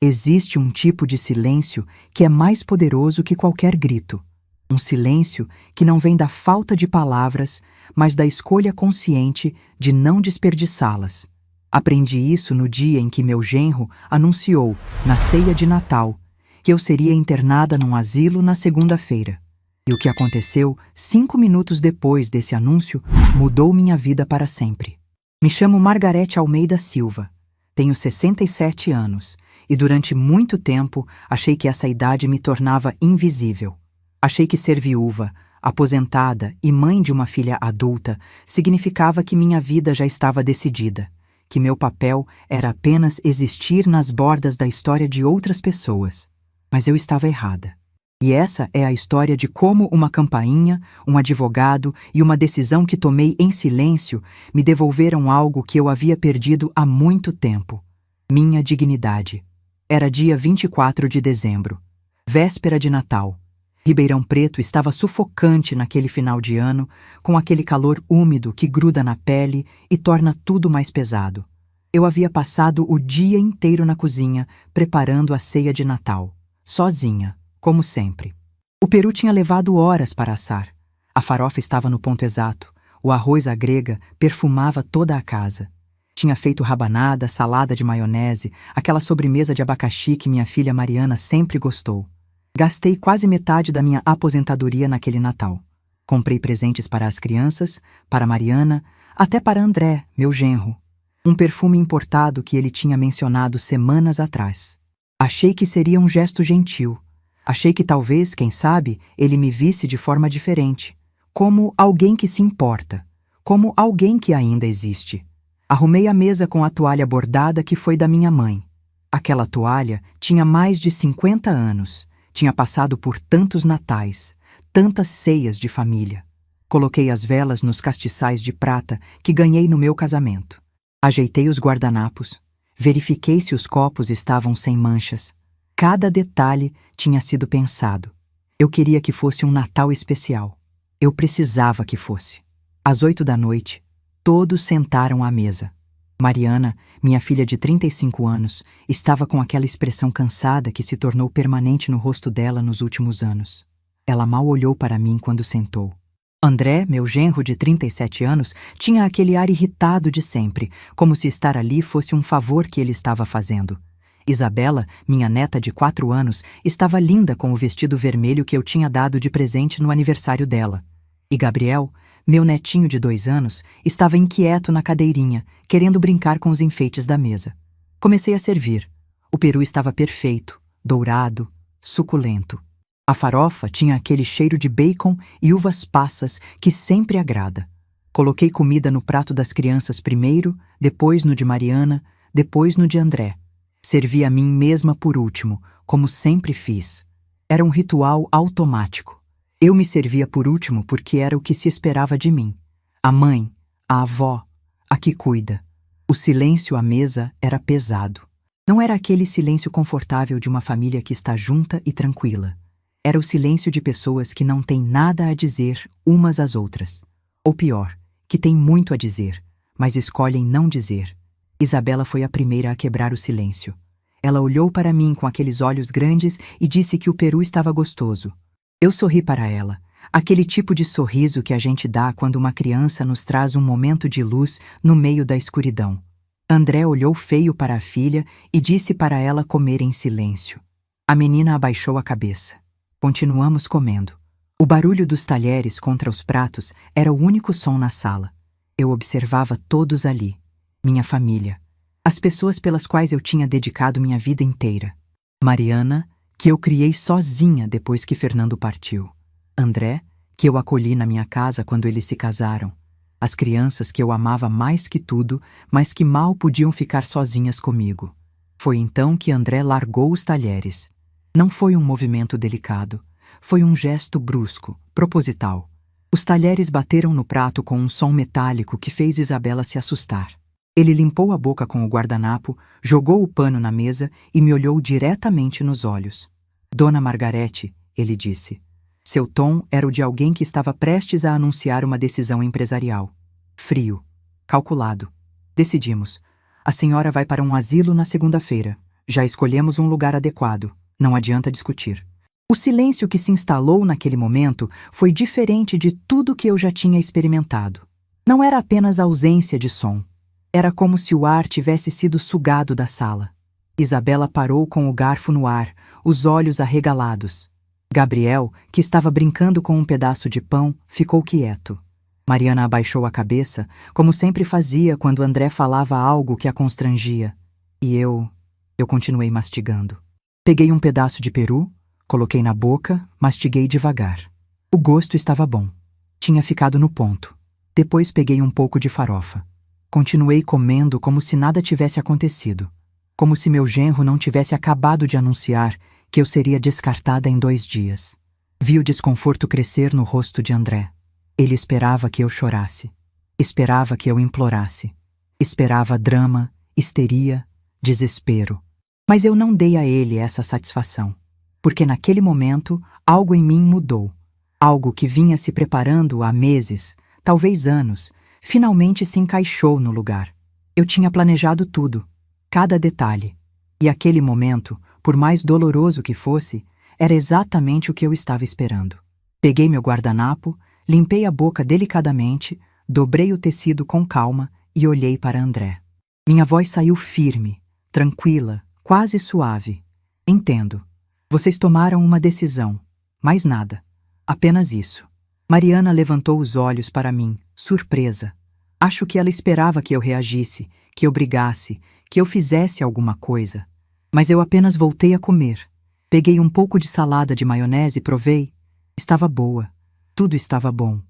Existe um tipo de silêncio que é mais poderoso que qualquer grito. Um silêncio que não vem da falta de palavras, mas da escolha consciente de não desperdiçá-las. Aprendi isso no dia em que meu genro anunciou, na ceia de Natal, que eu seria internada num asilo na segunda-feira. E o que aconteceu 5 minutos depois desse anúncio mudou minha vida para sempre. Me chamo Margarete Almeida Silva. Tenho 67 anos e durante muito tempo achei que essa idade me tornava invisível. Achei que ser viúva, aposentada e mãe de uma filha adulta significava que minha vida já estava decidida, que meu papel era apenas existir nas bordas da história de outras pessoas. Mas eu estava errada. E essa é a história de como uma campainha, um advogado e uma decisão que tomei em silêncio me devolveram algo que eu havia perdido há muito tempo: minha dignidade. Era dia 24 de dezembro, véspera de Natal. Ribeirão Preto estava sufocante naquele final de ano, com aquele calor úmido que gruda na pele e torna tudo mais pesado. Eu havia passado o dia inteiro na cozinha, preparando a ceia de Natal, sozinha, como sempre. O peru tinha levado horas para assar. A farofa estava no ponto exato. O arroz à grega perfumava toda a casa. Tinha feito rabanada, salada de maionese, aquela sobremesa de abacaxi que minha filha Mariana sempre gostou. Gastei quase metade da minha aposentadoria naquele Natal. Comprei presentes para as crianças, para Mariana, até para André, meu genro. Um perfume importado que ele tinha mencionado semanas atrás. Achei que seria um gesto gentil. Achei que talvez, quem sabe, ele me visse de forma diferente, como alguém que se importa, como alguém que ainda existe. Arrumei a mesa com a toalha bordada que foi da minha mãe. Aquela toalha tinha mais de 50 anos, tinha passado por tantos natais, tantas ceias de família. Coloquei as velas nos castiçais de prata que ganhei no meu casamento. Ajeitei os guardanapos, verifiquei se os copos estavam sem manchas. Cada detalhe tinha sido pensado. Eu queria que fosse um Natal especial. Eu precisava que fosse. Às 8 da noite, todos sentaram à mesa. Mariana, minha filha de 35 anos, estava com aquela expressão cansada que se tornou permanente no rosto dela nos últimos anos. Ela mal olhou para mim quando sentou. André, meu genro de 37 anos, tinha aquele ar irritado de sempre, como se estar ali fosse um favor que ele estava fazendo. Isabela, minha neta de 4 anos, estava linda com o vestido vermelho que eu tinha dado de presente no aniversário dela. E Gabriel, meu netinho de 2 anos, estava inquieto na cadeirinha, querendo brincar com os enfeites da mesa. Comecei a servir. O peru estava perfeito, dourado, suculento. A farofa tinha aquele cheiro de bacon e uvas passas que sempre agrada. Coloquei comida no prato das crianças primeiro, depois no de Mariana, depois no de André. Servi a mim mesma por último, como sempre fiz. Era um ritual automático. Eu me servia por último porque era o que se esperava de mim. A mãe, a avó, a que cuida. O silêncio à mesa era pesado. Não era aquele silêncio confortável de uma família que está junta e tranquila. Era o silêncio de pessoas que não têm nada a dizer umas às outras. Ou pior, que têm muito a dizer, mas escolhem não dizer. Isabela foi a primeira a quebrar o silêncio. Ela olhou para mim com aqueles olhos grandes e disse que o peru estava gostoso. Eu sorri para ela, aquele tipo de sorriso que a gente dá quando uma criança nos traz um momento de luz no meio da escuridão. André olhou feio para a filha e disse para ela comer em silêncio. A menina abaixou a cabeça. Continuamos comendo. O barulho dos talheres contra os pratos era o único som na sala. Eu observava todos ali. Minha família. As pessoas pelas quais eu tinha dedicado minha vida inteira. Mariana, que eu criei sozinha depois que Fernando partiu. André, que eu acolhi na minha casa quando eles se casaram. As crianças que eu amava mais que tudo, mas que mal podiam ficar sozinhas comigo. Foi então que André largou os talheres. Não foi um movimento delicado. Foi um gesto brusco, proposital. Os talheres bateram no prato com um som metálico que fez Isabela se assustar. Ele limpou a boca com o guardanapo, jogou o pano na mesa e me olhou diretamente nos olhos. Dona Margarete, ele disse. Seu tom era o de alguém que estava prestes a anunciar uma decisão empresarial. Frio. Calculado. Decidimos. A senhora vai para um asilo na segunda-feira. Já escolhemos um lugar adequado. Não adianta discutir. O silêncio que se instalou naquele momento foi diferente de tudo que eu já tinha experimentado. Não era apenas ausência de som. Era como se o ar tivesse sido sugado da sala. Isabela parou com o garfo no ar, os olhos arregalados. Gabriel, que estava brincando com um pedaço de pão, ficou quieto. Mariana abaixou a cabeça, como sempre fazia quando André falava algo que a constrangia. E eu continuei mastigando. Peguei um pedaço de peru, coloquei na boca, mastiguei devagar. O gosto estava bom. Tinha ficado no ponto. Depois peguei um pouco de farofa. Continuei comendo como se nada tivesse acontecido. Como se meu genro não tivesse acabado de anunciar que eu seria descartada em 2 dias. Vi o desconforto crescer no rosto de André. Ele esperava que eu chorasse. Esperava que eu implorasse. Esperava drama, histeria, desespero. Mas eu não dei a ele essa satisfação. Porque naquele momento, algo em mim mudou. Algo que vinha se preparando há meses, talvez anos, finalmente se encaixou no lugar. Eu tinha planejado tudo, cada detalhe. E aquele momento, por mais doloroso que fosse, era exatamente o que eu estava esperando. Peguei meu guardanapo, limpei a boca delicadamente, dobrei o tecido com calma e olhei para André. Minha voz saiu firme, tranquila, quase suave. Entendo. Vocês tomaram uma decisão. Mais nada. Apenas isso. Mariana levantou os olhos para mim, surpresa. Acho que ela esperava que eu reagisse, que eu brigasse, que eu fizesse alguma coisa. Mas eu apenas voltei a comer. Peguei um pouco de salada de maionese e provei. Estava boa. Tudo estava bom.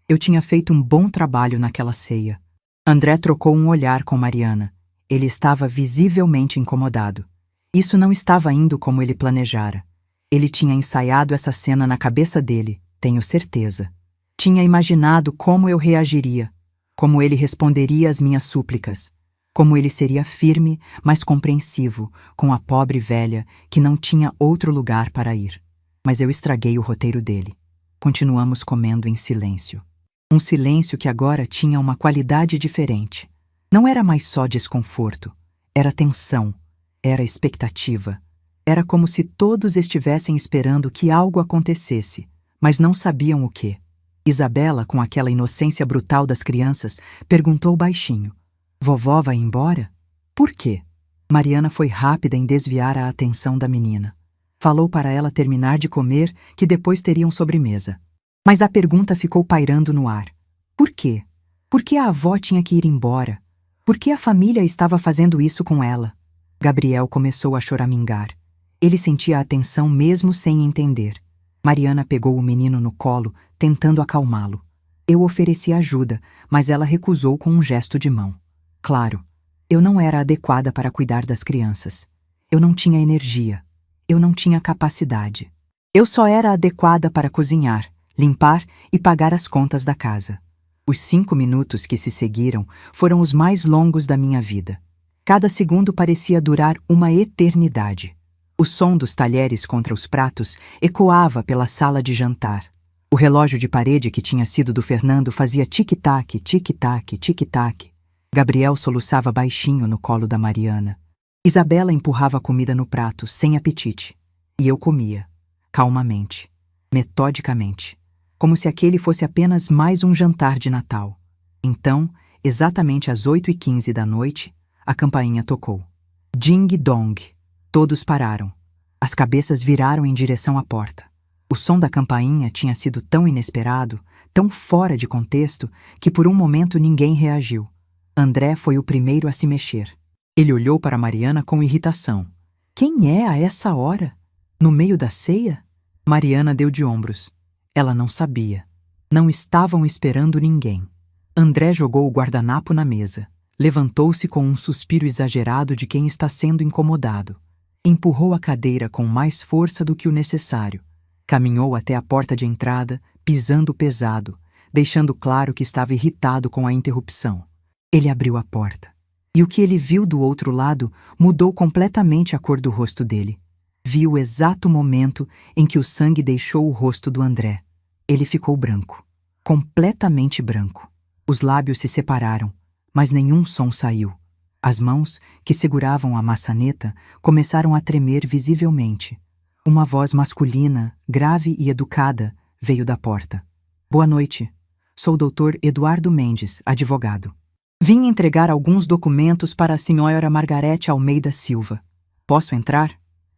Eu tinha feito um bom trabalho naquela ceia. André trocou um olhar com Mariana. Ele estava visivelmente incomodado. Isso não estava indo como ele planejara. Ele tinha ensaiado essa cena na cabeça dele, tenho certeza. Tinha imaginado como eu reagiria, como ele responderia às minhas súplicas, como ele seria firme, mas compreensivo, com a pobre velha que não tinha outro lugar para ir. Mas eu estraguei o roteiro dele. Continuamos comendo em silêncio. Um silêncio que agora tinha uma qualidade diferente. Não era mais só desconforto, era tensão, era expectativa. Era como se todos estivessem esperando que algo acontecesse, mas não sabiam o quê. Isabela, com aquela inocência brutal das crianças, perguntou baixinho: "Vovó vai embora? Por quê?" Mariana foi rápida em desviar a atenção da menina. Falou para ela terminar de comer, que depois teriam sobremesa. Mas a pergunta ficou pairando no ar. Por quê? Por que a avó tinha que ir embora? Por que a família estava fazendo isso com ela? Gabriel começou a choramingar. Ele sentia a tensão mesmo sem entender. Mariana pegou o menino no colo, tentando acalmá-lo. Eu ofereci ajuda, mas ela recusou com um gesto de mão. Claro, eu não era adequada para cuidar das crianças. Eu não tinha energia. Eu não tinha capacidade. Eu só era adequada para cozinhar, limpar e pagar as contas da casa. Os 5 minutos que se seguiram foram os mais longos da minha vida. Cada segundo parecia durar uma eternidade. O som dos talheres contra os pratos ecoava pela sala de jantar. O relógio de parede que tinha sido do Fernando fazia tic-tac, tic-tac, tic-tac. Gabriel soluçava baixinho no colo da Mariana. Isabela empurrava a comida no prato, sem apetite. E eu comia, calmamente, metodicamente, como se aquele fosse apenas mais um jantar de Natal. Então, exatamente às 8h15 da noite, a campainha tocou. Ding-dong. Todos pararam. As cabeças viraram em direção à porta. O som da campainha tinha sido tão inesperado, tão fora de contexto, que por um momento ninguém reagiu. André foi o primeiro a se mexer. Ele olhou para Mariana com irritação. Quem é a essa hora? No meio da ceia? Mariana deu de ombros. Ela não sabia. Não estavam esperando ninguém. André jogou o guardanapo na mesa. Levantou-se com um suspiro exagerado de quem está sendo incomodado. Empurrou a cadeira com mais força do que o necessário. Caminhou até a porta de entrada, pisando pesado, deixando claro que estava irritado com a interrupção. Ele abriu a porta. E o que ele viu do outro lado mudou completamente a cor do rosto dele. Viu o exato momento em que o sangue deixou o rosto do André. Ele ficou branco. Completamente branco. Os lábios se separaram, mas nenhum som saiu. As mãos, que seguravam a maçaneta, começaram a tremer visivelmente. Uma voz masculina, grave e educada, veio da porta. Boa noite. Sou o Dr. Eduardo Mendes, advogado. Vim entregar alguns documentos para a senhora Margarete Almeida Silva. Posso entrar?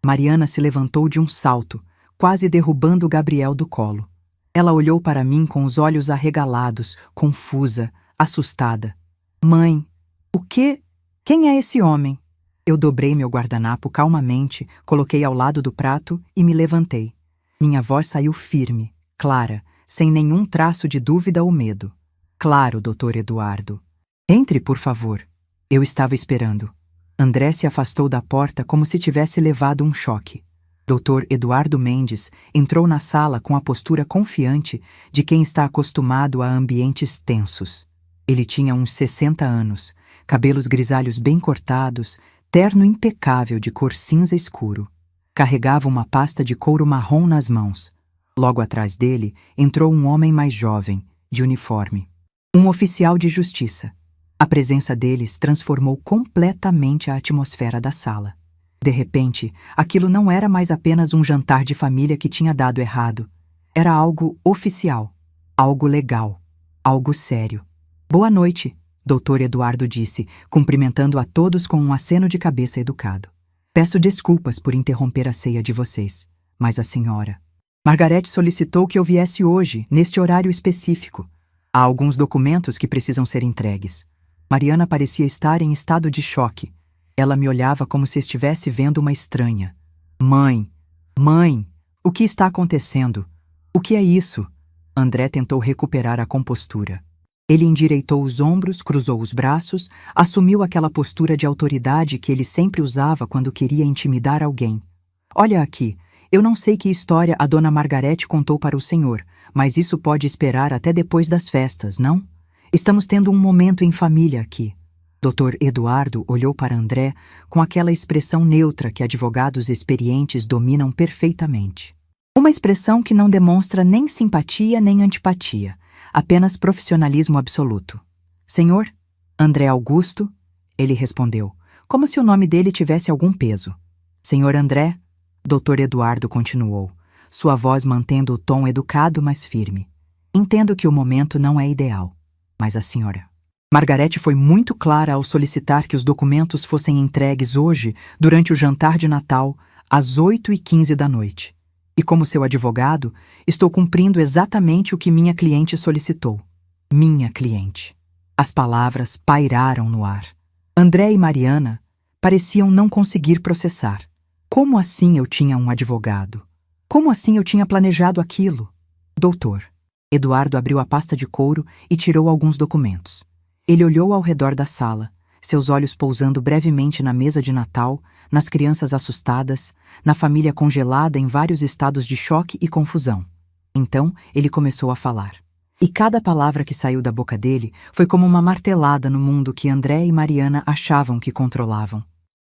Mariana se levantou de um salto, quase derrubando Gabriel do colo. Ela olhou para mim com os olhos arregalados, confusa, assustada. Mãe, o quê? Quem é esse homem? Eu dobrei meu guardanapo calmamente, coloquei ao lado do prato e me levantei. Minha voz saiu firme, clara, sem nenhum traço de dúvida ou medo. Claro, Dr. Eduardo. Entre, por favor. Eu estava esperando. André se afastou da porta como se tivesse levado um choque. Dr. Eduardo Mendes entrou na sala com a postura confiante de quem está acostumado a ambientes tensos. Ele tinha uns 60 anos, cabelos grisalhos bem cortados, terno impecável de cor cinza escuro. Carregava uma pasta de couro marrom nas mãos. Logo atrás dele entrou um homem mais jovem, de uniforme. Um oficial de justiça. A presença deles transformou completamente a atmosfera da sala. De repente, aquilo não era mais apenas um jantar de família que tinha dado errado. Era algo oficial, algo legal, algo sério. Boa noite, Dr. Eduardo disse, cumprimentando a todos com um aceno de cabeça educado. Peço desculpas por interromper a ceia de vocês, mas a senhora... Margarete solicitou que eu viesse hoje, neste horário específico. Há alguns documentos que precisam ser entregues. Mariana parecia estar em estado de choque. Ela me olhava como se estivesse vendo uma estranha. Mãe, o que está acontecendo? O que é isso? André tentou recuperar a compostura. Ele endireitou os ombros, cruzou os braços, assumiu aquela postura de autoridade que ele sempre usava quando queria intimidar alguém. Olha aqui, eu não sei que história a dona Margarete contou para o senhor, mas isso pode esperar até depois das festas, não? Estamos tendo um momento em família aqui. Dr. Eduardo olhou para André com aquela expressão neutra que advogados experientes dominam perfeitamente. Uma expressão que não demonstra nem simpatia nem antipatia, apenas profissionalismo absoluto. Senhor? André Augusto? Ele respondeu, como se o nome dele tivesse algum peso. Senhor André? Dr. Eduardo continuou, sua voz mantendo o tom educado, mas firme. Entendo que o momento não é ideal. Mas a senhora... Margarete foi muito clara ao solicitar que os documentos fossem entregues hoje, durante o jantar de Natal, às 8h15 da noite. E como seu advogado, estou cumprindo exatamente o que minha cliente solicitou. Minha cliente. As palavras pairaram no ar. André e Mariana pareciam não conseguir processar. Como assim eu tinha um advogado? Como assim eu tinha planejado aquilo? Doutor. Eduardo abriu a pasta de couro e tirou alguns documentos. Ele olhou ao redor da sala, seus olhos pousando brevemente na mesa de Natal, nas crianças assustadas, na família congelada em vários estados de choque e confusão. Então, ele começou a falar. E cada palavra que saiu da boca dele foi como uma martelada no mundo que André e Mariana achavam que controlavam.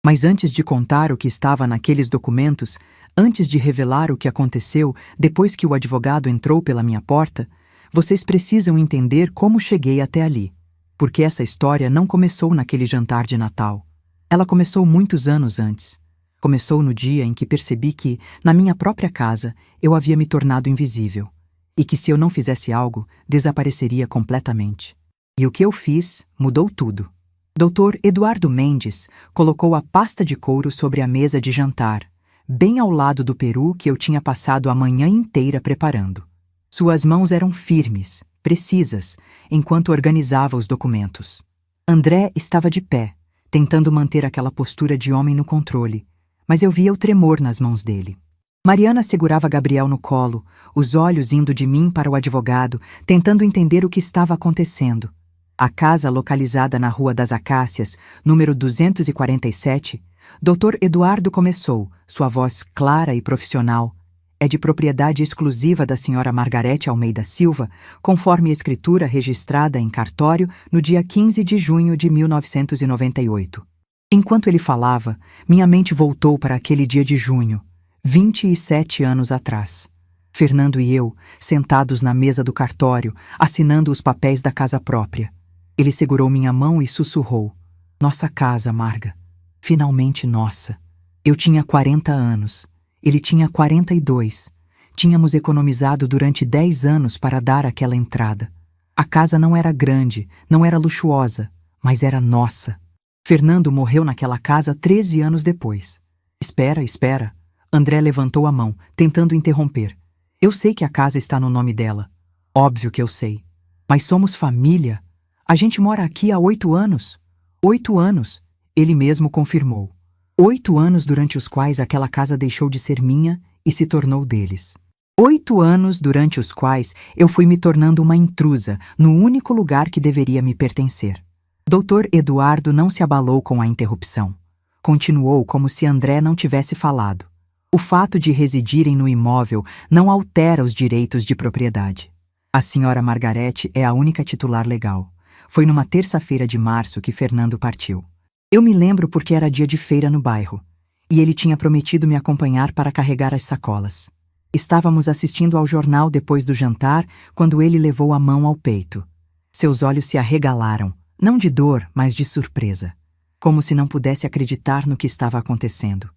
Mas antes de contar o que estava naqueles documentos, antes de revelar o que aconteceu depois que o advogado entrou pela minha porta, vocês precisam entender como cheguei até ali. Porque essa história não começou naquele jantar de Natal. Ela começou muitos anos antes. Começou no dia em que percebi que, na minha própria casa, eu havia me tornado invisível. E que se eu não fizesse algo, desapareceria completamente. E o que eu fiz mudou tudo. Dr. Eduardo Mendes colocou a pasta de couro sobre a mesa de jantar, bem ao lado do peru que eu tinha passado a manhã inteira preparando. Suas mãos eram firmes, precisas, enquanto organizava os documentos. André estava de pé, tentando manter aquela postura de homem no controle, mas eu via o tremor nas mãos dele. Mariana segurava Gabriel no colo, os olhos indo de mim para o advogado, tentando entender o que estava acontecendo. A casa localizada na Rua das Acácias, número 247, Dr. Eduardo começou, sua voz clara e profissional. É de propriedade exclusiva da senhora Margarete Almeida Silva, conforme a escritura registrada em cartório no dia 15 de junho de 1998. Enquanto ele falava, minha mente voltou para aquele dia de junho, 27 anos atrás. Fernando e eu, sentados na mesa do cartório, assinando os papéis da casa própria. Ele segurou minha mão e sussurrou. Nossa casa, Marga. Finalmente nossa. Eu tinha 40 anos. Ele tinha 42. Tínhamos economizado durante 10 anos para dar aquela entrada. A casa não era grande, não era luxuosa, mas era nossa. Fernando morreu naquela casa 13 anos depois. Espera, espera. André levantou a mão, tentando interromper. Eu sei que a casa está no nome dela. Óbvio que eu sei. Mas somos família. A gente mora aqui há 8 anos. 8 anos, ele mesmo confirmou. 8 anos durante os quais aquela casa deixou de ser minha e se tornou deles. 8 anos durante os quais eu fui me tornando uma intrusa no único lugar que deveria me pertencer. Dr. Eduardo não se abalou com a interrupção. Continuou como se André não tivesse falado. O fato de residirem no imóvel não altera os direitos de propriedade. A senhora Margarete é a única titular legal. Foi numa terça-feira de março que Fernando partiu. Eu me lembro porque era dia de feira no bairro, e ele tinha prometido me acompanhar para carregar as sacolas. Estávamos assistindo ao jornal depois do jantar, quando ele levou a mão ao peito. Seus olhos se arregalaram, não de dor, mas de surpresa, como se não pudesse acreditar no que estava acontecendo.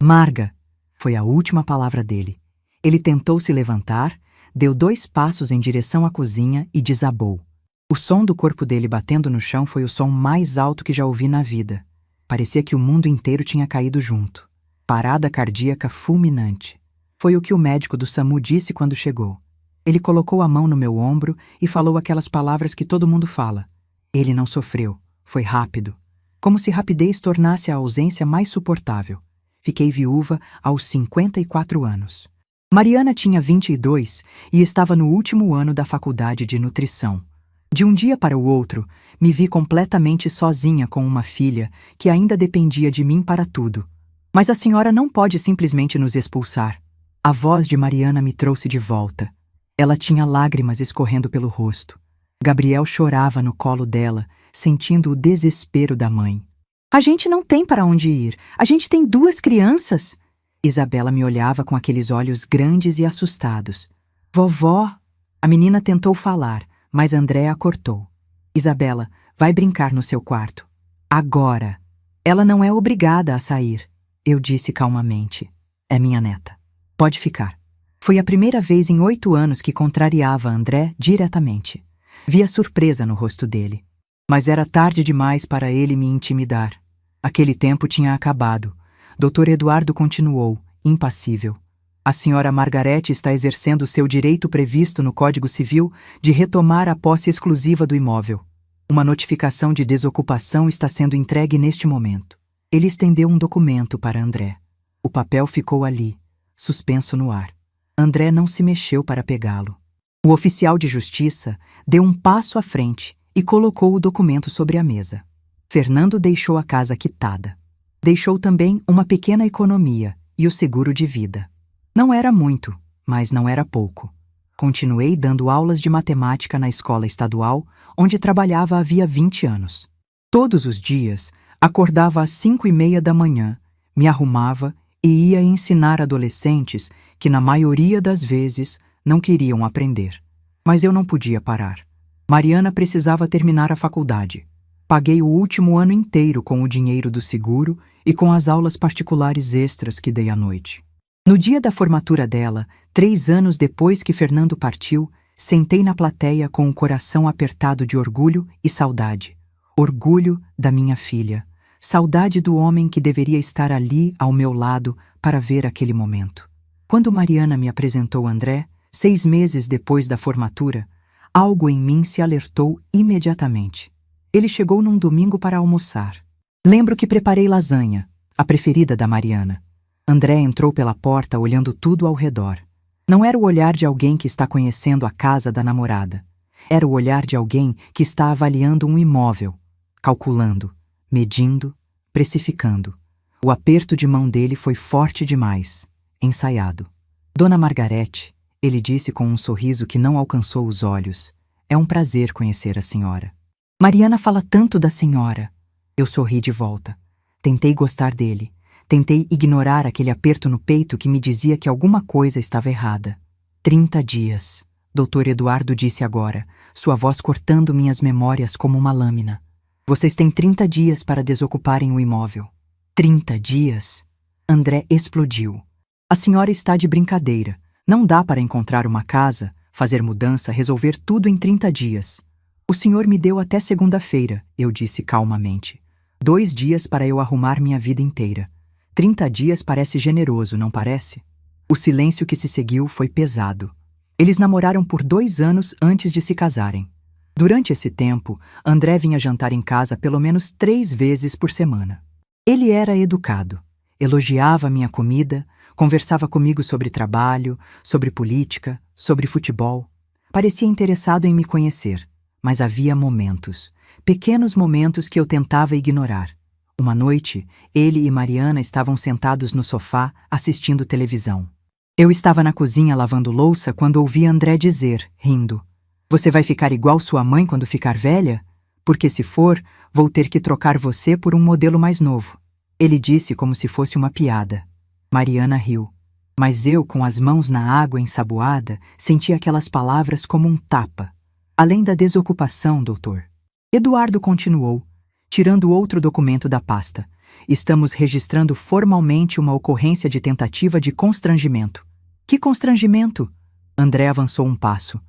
Marga, foi a última palavra dele. Ele tentou se levantar, deu 2 passos em direção à cozinha e desabou. O som do corpo dele batendo no chão foi o som mais alto que já ouvi na vida. Parecia que o mundo inteiro tinha caído junto. Parada cardíaca fulminante. Foi o que o médico do SAMU disse quando chegou. Ele colocou a mão no meu ombro e falou aquelas palavras que todo mundo fala. Ele não sofreu. Foi rápido. Como se rapidez tornasse a ausência mais suportável. Fiquei viúva aos 54 anos. Mariana tinha 22 e estava no último ano da faculdade de nutrição. De um dia para o outro, me vi completamente sozinha com uma filha que ainda dependia de mim para tudo. Mas a senhora não pode simplesmente nos expulsar. A voz de Mariana me trouxe de volta. Ela tinha lágrimas escorrendo pelo rosto. Gabriel chorava no colo dela, sentindo o desespero da mãe. A gente não tem para onde ir. A gente tem 2 crianças. Isabela me olhava com aqueles olhos grandes e assustados. Vovó! A menina tentou falar, mas André a cortou. Isabela, vai brincar no seu quarto. Agora! Ela não é obrigada a sair, eu disse calmamente. É minha neta. Pode ficar. Foi a primeira vez em 8 anos que contrariava André diretamente. Vi a surpresa no rosto dele. Mas era tarde demais para ele me intimidar. Aquele tempo tinha acabado. Dr. Eduardo continuou, impassível. A senhora Margarete está exercendo seu direito previsto no Código Civil de retomar a posse exclusiva do imóvel. Uma notificação de desocupação está sendo entregue neste momento. Ele estendeu um documento para André. O papel ficou ali, suspenso no ar. André não se mexeu para pegá-lo. O oficial de justiça deu um passo à frente e colocou o documento sobre a mesa. Fernando deixou a casa quitada. Deixou também uma pequena economia e o seguro de vida. Não era muito, mas não era pouco. Continuei dando aulas de matemática na escola estadual, onde trabalhava havia 20 anos. Todos os dias, acordava às 5:30 da manhã, me arrumava e ia ensinar adolescentes que, na maioria das vezes, não queriam aprender. Mas eu não podia parar. Mariana precisava terminar a faculdade. Paguei o último ano inteiro com o dinheiro do seguro e com as aulas particulares extras que dei à noite. No dia da formatura dela, 3 anos depois que Fernando partiu, sentei na plateia com o coração apertado de orgulho e saudade. Orgulho da minha filha. Saudade do homem que deveria estar ali ao meu lado para ver aquele momento. Quando Mariana me apresentou André, 6 meses depois da formatura, algo em mim se alertou imediatamente. Ele chegou num domingo para almoçar. Lembro que preparei lasanha, a preferida da Mariana. André entrou pela porta olhando tudo ao redor. Não era o olhar de alguém que está conhecendo a casa da namorada. Era o olhar de alguém que está avaliando um imóvel, calculando, medindo, precificando. O aperto de mão dele foi forte demais, ensaiado. Dona Margarete, ele disse com um sorriso que não alcançou os olhos, é um prazer conhecer a senhora. Mariana fala tanto da senhora. Eu sorri de volta. Tentei gostar dele. Tentei ignorar aquele aperto no peito que me dizia que alguma coisa estava errada. 30 dias, Dr. Eduardo disse agora, sua voz cortando minhas memórias como uma lâmina. Vocês têm 30 dias para desocuparem o imóvel. 30 dias? André explodiu. A senhora está de brincadeira. Não dá para encontrar uma casa, fazer mudança, resolver tudo em 30 dias. O senhor me deu até segunda-feira, eu disse calmamente. 2 dias para eu arrumar minha vida inteira. 30 dias parece generoso, não parece? O silêncio que se seguiu foi pesado. Eles namoraram por 2 anos antes de se casarem. Durante esse tempo, André vinha jantar em casa pelo menos 3 vezes por semana. Ele era educado, elogiava minha comida, conversava comigo sobre trabalho, sobre política, sobre futebol. Parecia interessado em me conhecer, mas havia momentos, pequenos momentos que eu tentava ignorar. Uma noite, ele e Mariana estavam sentados no sofá assistindo televisão. Eu estava na cozinha lavando louça quando ouvi André dizer, rindo: "Você vai ficar igual sua mãe quando ficar velha? Porque se for, vou ter que trocar você por um modelo mais novo." Ele disse como se fosse uma piada. Mariana riu. Mas eu, com as mãos na água ensaboada, senti aquelas palavras como um tapa. "Além da desocupação, doutor." Eduardo continuou, tirando outro documento da pasta. "Estamos registrando formalmente uma ocorrência de tentativa de constrangimento." "Que constrangimento?" André avançou um passo.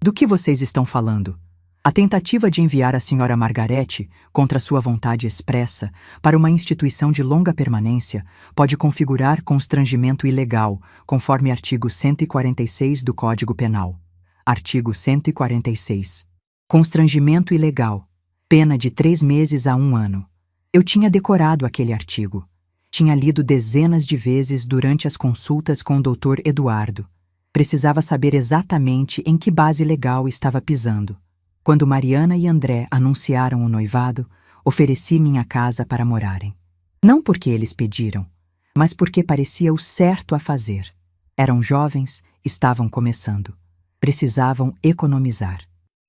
"Do que vocês estão falando?" "A tentativa de enviar a senhora Margarete, contra sua vontade expressa, para uma instituição de longa permanência, pode configurar constrangimento ilegal, conforme artigo 146 do Código Penal." Artigo 146. Constrangimento ilegal. Pena de 3 meses a 1 ano. Eu tinha decorado aquele artigo. Tinha lido dezenas de vezes durante as consultas com o Dr. Eduardo. Precisava saber exatamente em que base legal estava pisando. Quando Mariana e André anunciaram o noivado, ofereci minha casa para morarem. Não porque eles pediram, mas porque parecia o certo a fazer. Eram jovens, estavam começando. Precisavam economizar.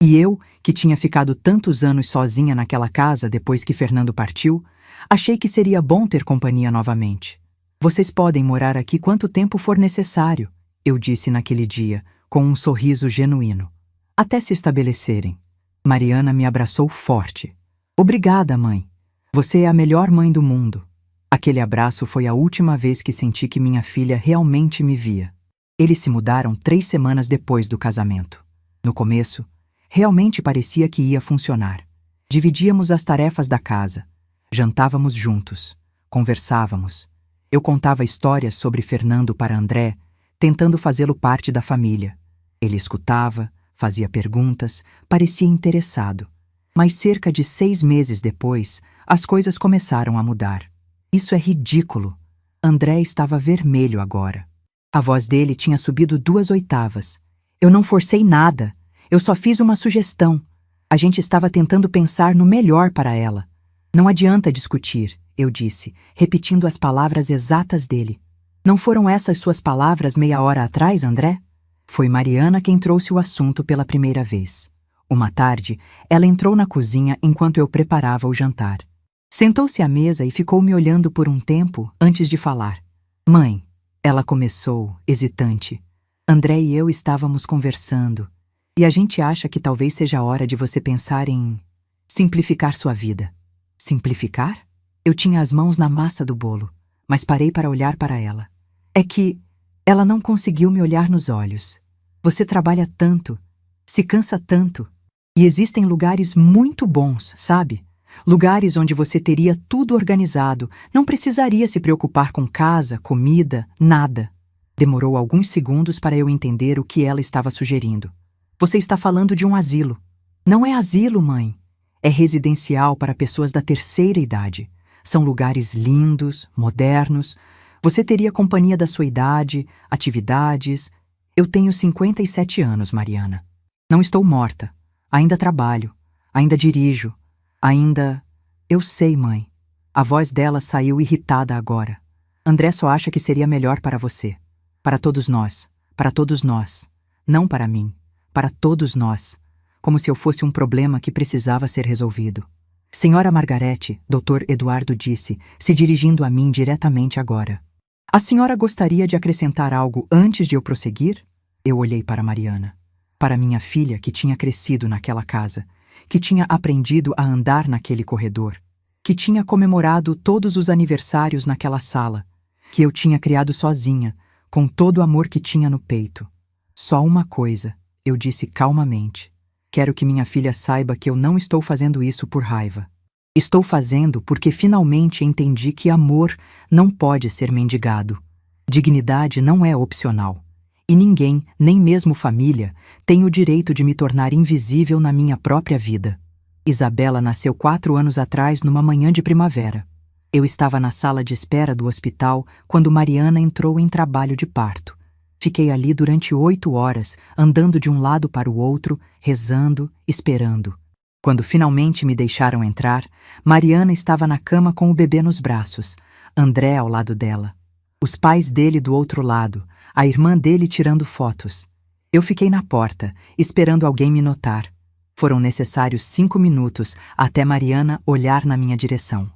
E eu, que tinha ficado tantos anos sozinha naquela casa depois que Fernando partiu, achei que seria bom ter companhia novamente. "Vocês podem morar aqui quanto tempo for necessário", eu disse naquele dia, com um sorriso genuíno. "Até se estabelecerem." Mariana me abraçou forte. "Obrigada, mãe. Você é a melhor mãe do mundo." Aquele abraço foi a última vez que senti que minha filha realmente me via. Eles se mudaram 3 semanas depois do casamento. No começo, realmente parecia que ia funcionar. Dividíamos as tarefas da casa. Jantávamos juntos. Conversávamos. Eu contava histórias sobre Fernando para André, tentando fazê-lo parte da família. Ele escutava, fazia perguntas, parecia interessado. Mas cerca de 6 meses depois, as coisas começaram a mudar. "Isso é ridículo." André estava vermelho agora. A voz dele tinha subido 2 oitavas. "Eu não forcei nada. Eu só fiz uma sugestão. A gente estava tentando pensar no melhor para ela." "Não adianta discutir", eu disse, repetindo as palavras exatas dele. "Não foram essas suas palavras meia hora atrás, André?" Foi Mariana quem trouxe o assunto pela primeira vez. Uma tarde, ela entrou na cozinha enquanto eu preparava o jantar. Sentou-se à mesa e ficou me olhando por um tempo antes de falar. "Mãe", ela começou, hesitante. "André e eu estávamos conversando, e a gente acha que talvez seja a hora de você pensar em simplificar sua vida." "Simplificar?" Eu tinha as mãos na massa do bolo, mas parei para olhar para ela. "É que..." Ela não conseguiu me olhar nos olhos. "Você trabalha tanto, se cansa tanto. E existem lugares muito bons, sabe? Lugares onde você teria tudo organizado, não precisaria se preocupar com casa, comida, nada." Demorou alguns segundos para eu entender o que ela estava sugerindo. "Você está falando de um asilo." "Não é asilo, mãe. É residencial para pessoas da terceira idade. São lugares lindos, modernos. Você teria companhia da sua idade, atividades. Eu tenho 57 anos, Mariana. Não estou morta. Ainda trabalho. Ainda dirijo. Ainda... Eu sei, mãe." A voz dela saiu irritada agora. "André só acha que seria melhor para você. Para todos nós. Para todos nós. Não para mim. Para todos nós. Como se eu fosse um problema que precisava ser resolvido." "Senhora Margarete", Dr. Eduardo disse, se dirigindo a mim diretamente agora. "A senhora gostaria de acrescentar algo antes de eu prosseguir?" Eu olhei para Mariana. Para minha filha, que tinha crescido naquela casa, que tinha aprendido a andar naquele corredor, que tinha comemorado todos os aniversários naquela sala, que eu tinha criado sozinha, com todo o amor que tinha no peito. Só uma coisa, eu disse calmamente. Quero que minha filha saiba que eu não estou fazendo isso por raiva. Estou fazendo porque finalmente entendi que amor não pode ser mendigado. Dignidade não é opcional. E ninguém, nem mesmo família, tem o direito de me tornar invisível na minha própria vida. Isabela nasceu 4 anos atrás numa manhã de primavera. Eu estava na sala de espera do hospital quando Mariana entrou em trabalho de parto. Fiquei ali durante 8 horas, andando de um lado para o outro, rezando, esperando. Quando finalmente me deixaram entrar, Mariana estava na cama com o bebê nos braços, André ao lado dela. Os pais dele do outro lado, a irmã dele tirando fotos. Eu fiquei na porta, esperando alguém me notar. Foram necessários 5 minutos até Mariana olhar na minha direção.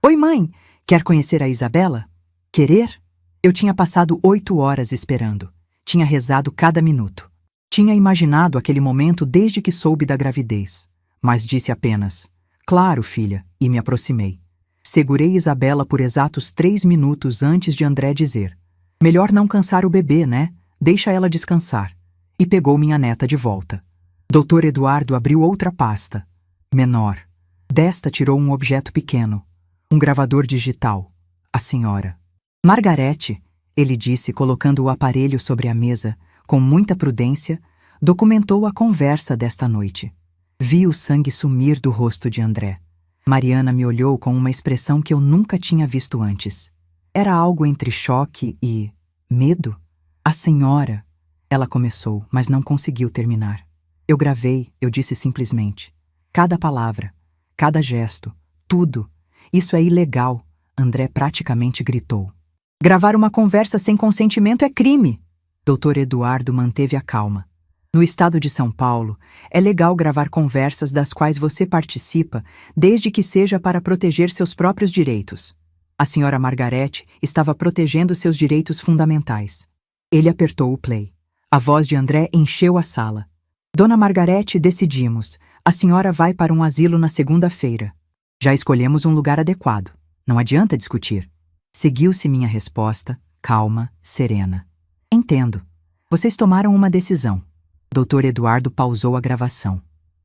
Oi, mãe! Quer conhecer a Isabela? Querer? Eu tinha passado 8 horas esperando. Tinha rezado cada minuto. Tinha imaginado aquele momento desde que soube da gravidez. Mas disse apenas, claro, filha, e me aproximei. Segurei Isabela por exatos 3 minutos antes de André dizer, melhor não cansar o bebê, né? Deixa ela descansar. E pegou minha neta de volta. Dr. Eduardo abriu outra pasta, menor. Desta tirou um objeto pequeno, um gravador digital. A senhora. Margarete, ele disse colocando o aparelho sobre a mesa, com muita prudência, documentou a conversa desta noite. Vi o sangue sumir do rosto de André. Mariana me olhou com uma expressão que eu nunca tinha visto antes. Era algo entre choque e medo. A senhora... Ela começou, mas não conseguiu terminar. Eu gravei, eu disse simplesmente. Cada palavra, cada gesto, tudo. Isso é ilegal, André praticamente gritou. Gravar uma conversa sem consentimento é crime. Dr. Eduardo manteve a calma. No estado de São Paulo, é legal gravar conversas das quais você participa, desde que seja para proteger seus próprios direitos. A senhora Margarete estava protegendo seus direitos fundamentais. Ele apertou o play. A voz de André encheu a sala. Dona Margarete, decidimos. A senhora vai para um asilo na segunda-feira. Já escolhemos um lugar adequado. Não adianta discutir. Seguiu-se minha resposta, calma, serena. Entendo. Vocês tomaram uma decisão. Dr. Eduardo pausou a gravação.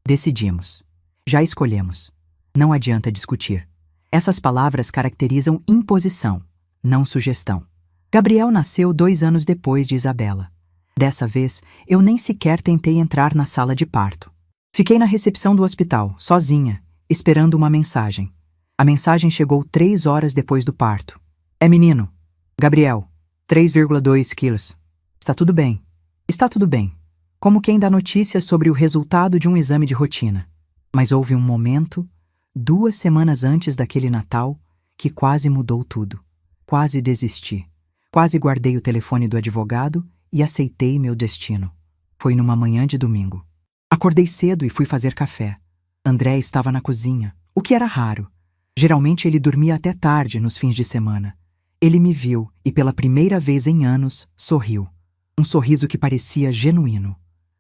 Decidimos. Já escolhemos. Não adianta discutir. Essas palavras caracterizam imposição, não sugestão. Gabriel nasceu 2 anos depois de Isabela. Dessa vez, eu nem sequer tentei entrar na sala de parto. Fiquei na recepção do hospital, sozinha, esperando uma mensagem. A mensagem chegou 3 horas depois do parto. É menino. Gabriel, 3,2 quilos. Está tudo bem. Está tudo bem. Como quem dá notícias sobre o resultado de um exame de rotina. Mas houve um momento, 2 semanas antes daquele Natal, que quase mudou tudo. Quase desisti. Quase guardei o telefone do advogado e aceitei meu destino. Foi numa manhã de domingo. Acordei cedo e fui fazer café. André estava na cozinha, o que era raro. Geralmente ele dormia até tarde nos fins de semana. Ele me viu e pela primeira vez em anos sorriu. Um sorriso que parecia genuíno.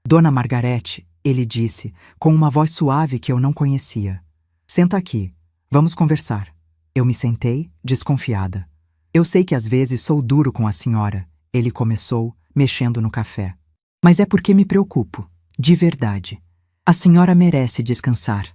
Dona Margarete, ele disse, com uma voz suave que eu não conhecia. Senta aqui, vamos conversar. Eu me sentei, desconfiada. Eu sei que às vezes sou duro com a senhora, ele começou, mexendo no café. Mas é porque me preocupo, de verdade. A senhora merece descansar.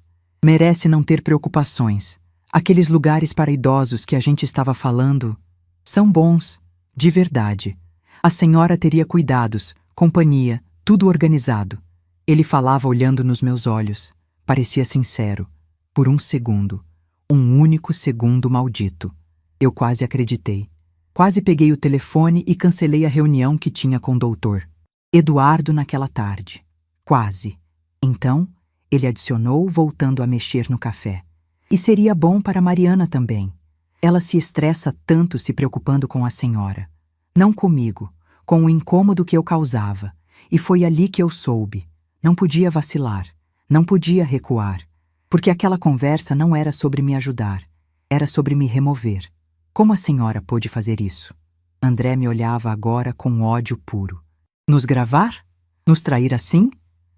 Merece não ter preocupações. Aqueles lugares para idosos que a gente estava falando são bons, de verdade. A senhora teria cuidados, companhia, tudo organizado. Ele falava olhando nos meus olhos. Parecia sincero. Por um segundo. Um único segundo maldito. Eu quase acreditei. Quase peguei o telefone e cancelei a reunião que tinha com o doutor Eduardo naquela tarde. Quase. Então, ele adicionou, voltando a mexer no café. E seria bom para Mariana também. Ela se estressa tanto se preocupando com a senhora. Não comigo, com o incômodo que eu causava. E foi ali que eu soube. Não podia vacilar. Não podia recuar. Porque aquela conversa não era sobre me ajudar. Era sobre me remover. Como a senhora pôde fazer isso? André me olhava agora com ódio puro. Nos gravar? Nos trair assim?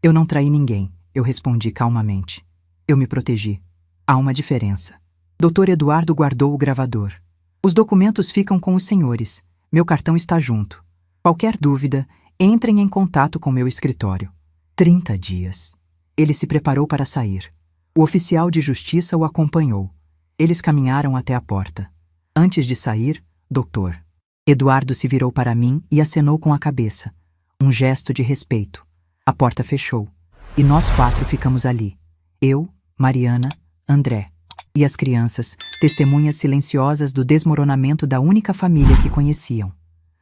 Eu não traí ninguém, eu respondi calmamente. Eu me protegi. Há uma diferença. Dr. Eduardo guardou o gravador. Os documentos ficam com os senhores. Meu cartão está junto. Qualquer dúvida, entrem em contato com meu escritório. 30 dias. Ele se preparou para sair. O oficial de justiça o acompanhou. Eles caminharam até a porta. Antes de sair, doutor. Eduardo se virou para mim e acenou com a cabeça. Um gesto de respeito. A porta fechou. E nós 4 ficamos ali. Eu, Mariana, André. E as crianças, testemunhas silenciosas do desmoronamento da única família que conheciam.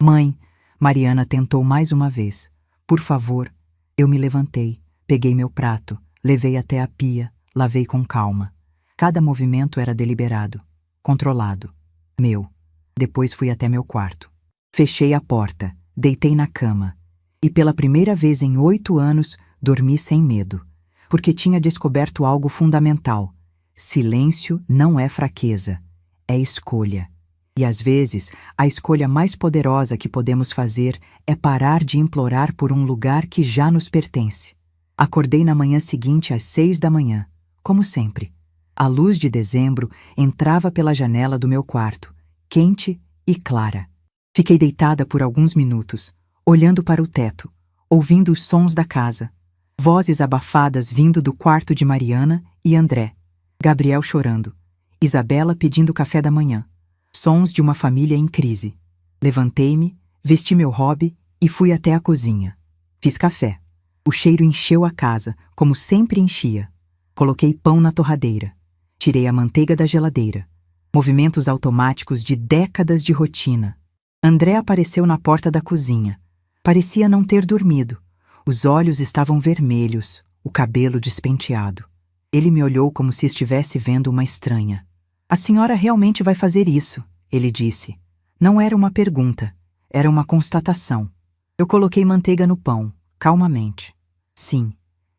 Mãe, Mariana tentou mais uma vez. Por favor. Eu me levantei, peguei meu prato, levei até a pia, lavei com calma. Cada movimento era deliberado, controlado. Meu. Depois fui até meu quarto. Fechei a porta, deitei na cama. E pela primeira vez em 8 anos, dormi sem medo. Porque tinha descoberto algo fundamental. Silêncio não é fraqueza, é escolha. E às vezes, a escolha mais poderosa que podemos fazer é parar de implorar por um lugar que já nos pertence. Acordei na manhã seguinte às 6 da manhã, como sempre. A luz de dezembro entrava pela janela do meu quarto, quente e clara. Fiquei deitada por alguns minutos, olhando para o teto, ouvindo os sons da casa. Vozes abafadas vindo do quarto de Mariana e André. Gabriel chorando. Isabela pedindo café da manhã. Sons de uma família em crise. Levantei-me, vesti meu hobby e fui até a cozinha. Fiz café. O cheiro encheu a casa, como sempre enchia. Coloquei pão na torradeira. Tirei a manteiga da geladeira. Movimentos automáticos de décadas de rotina. André apareceu na porta da cozinha. Parecia não ter dormido. Os olhos estavam vermelhos, o cabelo despenteado. Ele me olhou como se estivesse vendo uma estranha. A senhora realmente vai fazer isso, ele disse. Não era uma pergunta, era uma constatação. Eu coloquei manteiga no pão, calmamente. Sim.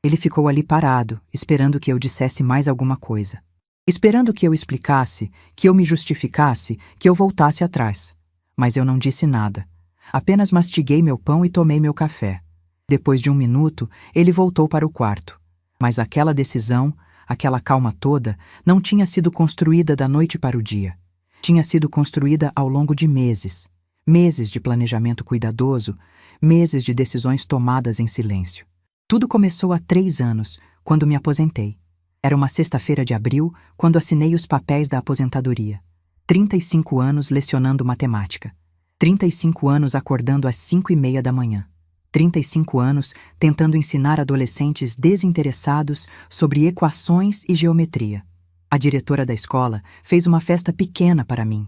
Ele ficou ali parado, esperando que eu dissesse mais alguma coisa. Esperando que eu explicasse, que eu me justificasse, que eu voltasse atrás. Mas eu não disse nada. Apenas mastiguei meu pão e tomei meu café. Depois de 1 minuto, ele voltou para o quarto. Mas aquela decisão, aquela calma toda, não tinha sido construída da noite para o dia. Tinha sido construída ao longo de meses. Meses de planejamento cuidadoso, meses de decisões tomadas em silêncio. Tudo começou há 3 anos, quando me aposentei. Era uma sexta-feira de abril, quando assinei os papéis da aposentadoria. 35 anos lecionando matemática. 35 anos acordando às 5:30 da manhã. 35 anos tentando ensinar adolescentes desinteressados sobre equações e geometria. A diretora da escola fez uma festa pequena para mim.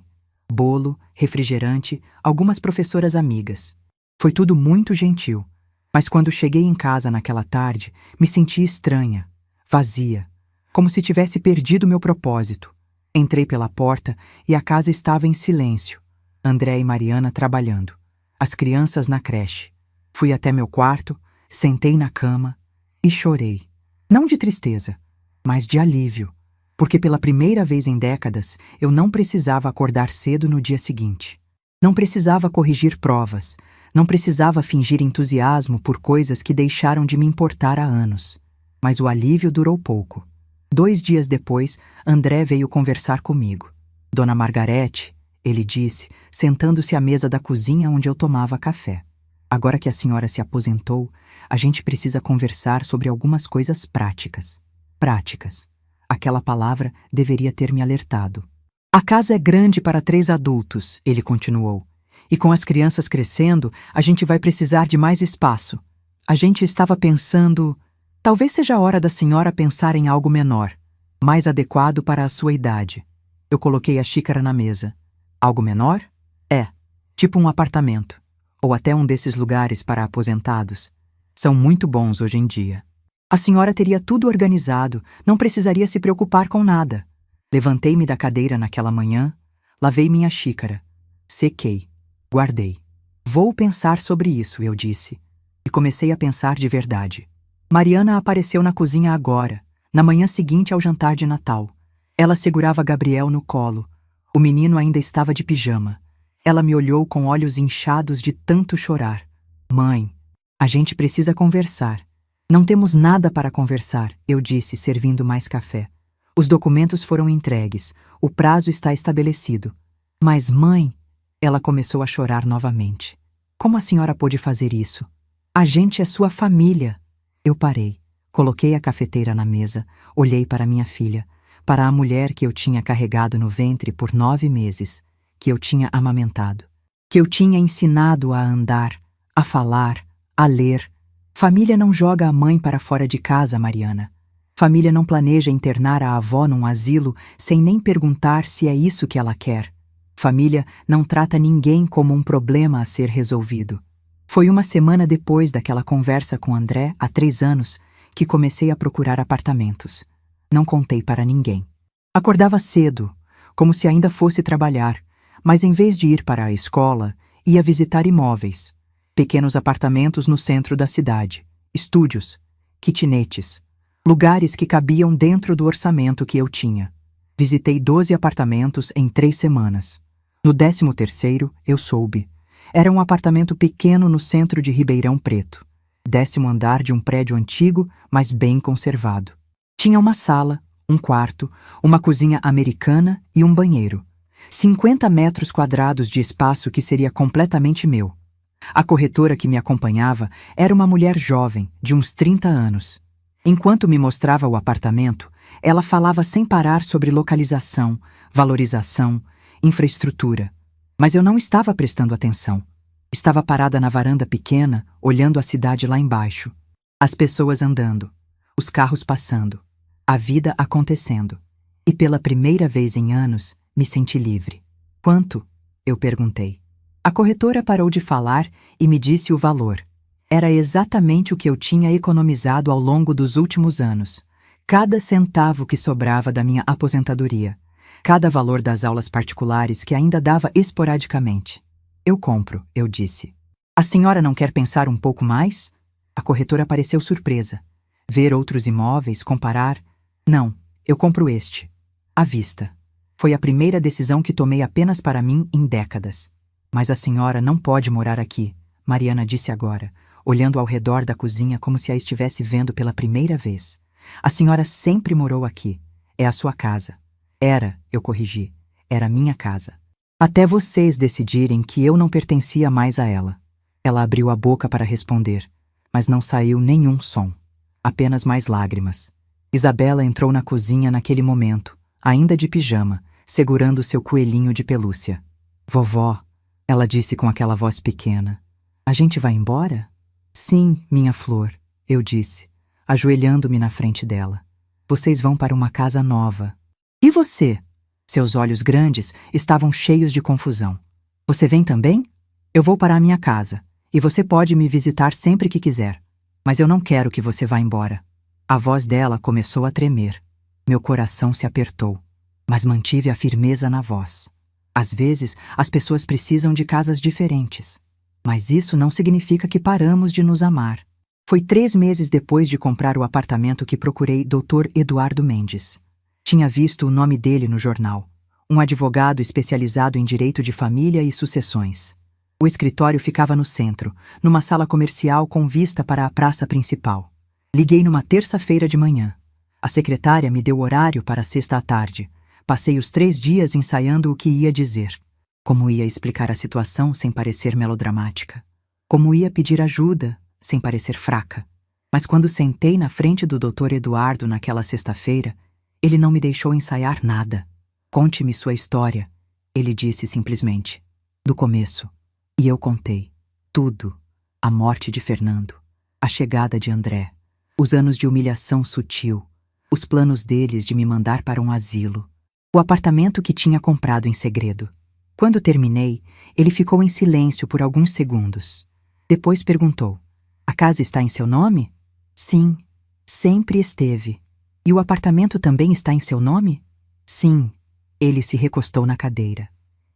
Bolo, refrigerante, algumas professoras amigas. Foi tudo muito gentil. Mas quando cheguei em casa naquela tarde, me senti estranha, vazia, como se tivesse perdido meu propósito. Entrei pela porta e a casa estava em silêncio. André e Mariana trabalhando. As crianças na creche. Fui até meu quarto, sentei na cama e chorei. Não de tristeza, mas de alívio, porque pela primeira vez em décadas eu não precisava acordar cedo no dia seguinte. Não precisava corrigir provas, não precisava fingir entusiasmo por coisas que deixaram de me importar há anos. Mas o alívio durou pouco. 2 dias depois, André veio conversar comigo. Dona Margarete, ele disse, sentando-se à mesa da cozinha onde eu tomava café. Agora que a senhora se aposentou, a gente precisa conversar sobre algumas coisas práticas. Práticas. Aquela palavra deveria ter me alertado. A casa é grande para 3 adultos, ele continuou. E com as crianças crescendo, a gente vai precisar de mais espaço. A gente estava pensando... Talvez seja a hora da senhora pensar em algo menor, mais adequado para a sua idade. Eu coloquei a xícara na mesa. Algo menor? É, tipo um apartamento. Ou até um desses lugares para aposentados. São muito bons hoje em dia. A senhora teria tudo organizado, não precisaria se preocupar com nada. Levantei-me da cadeira naquela manhã, lavei minha xícara, sequei, guardei. Vou pensar sobre isso, eu disse. E comecei a pensar de verdade. Mariana apareceu na cozinha agora, na manhã seguinte ao jantar de Natal. Ela segurava Gabriel no colo. O menino ainda estava de pijama. Ela me olhou com olhos inchados de tanto chorar. Mãe, a gente precisa conversar. Não temos nada para conversar, eu disse, servindo mais café. Os documentos foram entregues, o prazo está estabelecido. Mas, mãe, ela começou a chorar novamente. Como a senhora pôde fazer isso? A gente é sua família. Eu parei, coloquei a cafeteira na mesa, olhei para minha filha, para a mulher que eu tinha carregado no ventre por 9 meses, que eu tinha amamentado, que eu tinha ensinado a andar, a falar, a ler. Família não joga a mãe para fora de casa, Mariana. Família não planeja internar a avó num asilo sem nem perguntar se é isso que ela quer. Família não trata ninguém como um problema a ser resolvido. Foi uma semana depois daquela conversa com André, há 3 anos, que comecei a procurar apartamentos. Não contei para ninguém. Acordava cedo, como se ainda fosse trabalhar, mas em vez de ir para a escola, ia visitar imóveis. Pequenos apartamentos no centro da cidade, estúdios, kitnetes, lugares que cabiam dentro do orçamento que eu tinha. Visitei 12 apartamentos em 3 semanas. No 13º, eu soube. Era um apartamento pequeno no centro de Ribeirão Preto. 10º andar de um prédio antigo, mas bem conservado. Tinha uma sala, um quarto, uma cozinha americana e um banheiro. 50 metros quadrados de espaço que seria completamente meu. A corretora que me acompanhava era uma mulher jovem, de uns 30 anos. Enquanto me mostrava o apartamento, ela falava sem parar sobre localização, valorização, infraestrutura. Mas eu não estava prestando atenção. Estava parada na varanda pequena, olhando a cidade lá embaixo. As pessoas andando, os carros passando, a vida acontecendo. E pela primeira vez em anos, me senti livre. Quanto? Eu perguntei. A corretora parou de falar e me disse o valor. Era exatamente o que eu tinha economizado ao longo dos últimos anos. Cada centavo que sobrava da minha aposentadoria. Cada valor das aulas particulares que ainda dava esporadicamente. Eu compro, eu disse. A senhora não quer pensar um pouco mais? A corretora pareceu surpresa. Ver outros imóveis, comparar. Não, eu compro este. À vista. Foi a primeira decisão que tomei apenas para mim em décadas. Mas a senhora não pode morar aqui, Mariana disse agora, olhando ao redor da cozinha como se a estivesse vendo pela primeira vez. A senhora sempre morou aqui. É a sua casa. Era, eu corrigi, era minha casa. Até vocês decidirem que eu não pertencia mais a ela. Ela abriu a boca para responder, mas não saiu nenhum som. Apenas mais lágrimas. Isabela entrou na cozinha naquele momento, ainda de pijama, segurando seu coelhinho de pelúcia. Vovó, ela disse com aquela voz pequena. A gente vai embora? Sim, minha flor, eu disse, ajoelhando-me na frente dela. Vocês vão para uma casa nova. E você? Seus olhos grandes estavam cheios de confusão. Você vem também? Eu vou para a minha casa, e você pode me visitar sempre que quiser. Mas eu não quero que você vá embora. A voz dela começou a tremer. Meu coração se apertou, mas mantive a firmeza na voz. Às vezes, as pessoas precisam de casas diferentes. Mas isso não significa que paramos de nos amar. Foi 3 meses depois de comprar o apartamento que procurei Dr. Eduardo Mendes. Tinha visto o nome dele no jornal. Um advogado especializado em direito de família e sucessões. O escritório ficava no centro, numa sala comercial com vista para a praça principal. Liguei numa terça-feira de manhã. A secretária me deu horário para sexta à tarde. Passei os 3 dias ensaiando o que ia dizer. Como ia explicar a situação sem parecer melodramática. Como ia pedir ajuda sem parecer fraca. Mas quando sentei na frente do Dr. Eduardo naquela sexta-feira, ele não me deixou ensaiar nada. Conte-me sua história, ele disse simplesmente. Do começo. E eu contei. Tudo. A morte de Fernando. A chegada de André. Os anos de humilhação sutil. Os planos deles de me mandar para um asilo. O apartamento que tinha comprado em segredo. Quando terminei, ele ficou em silêncio por alguns segundos. Depois perguntou: A casa está em seu nome? Sim, sempre esteve. E o apartamento também está em seu nome? Sim. Ele se recostou na cadeira.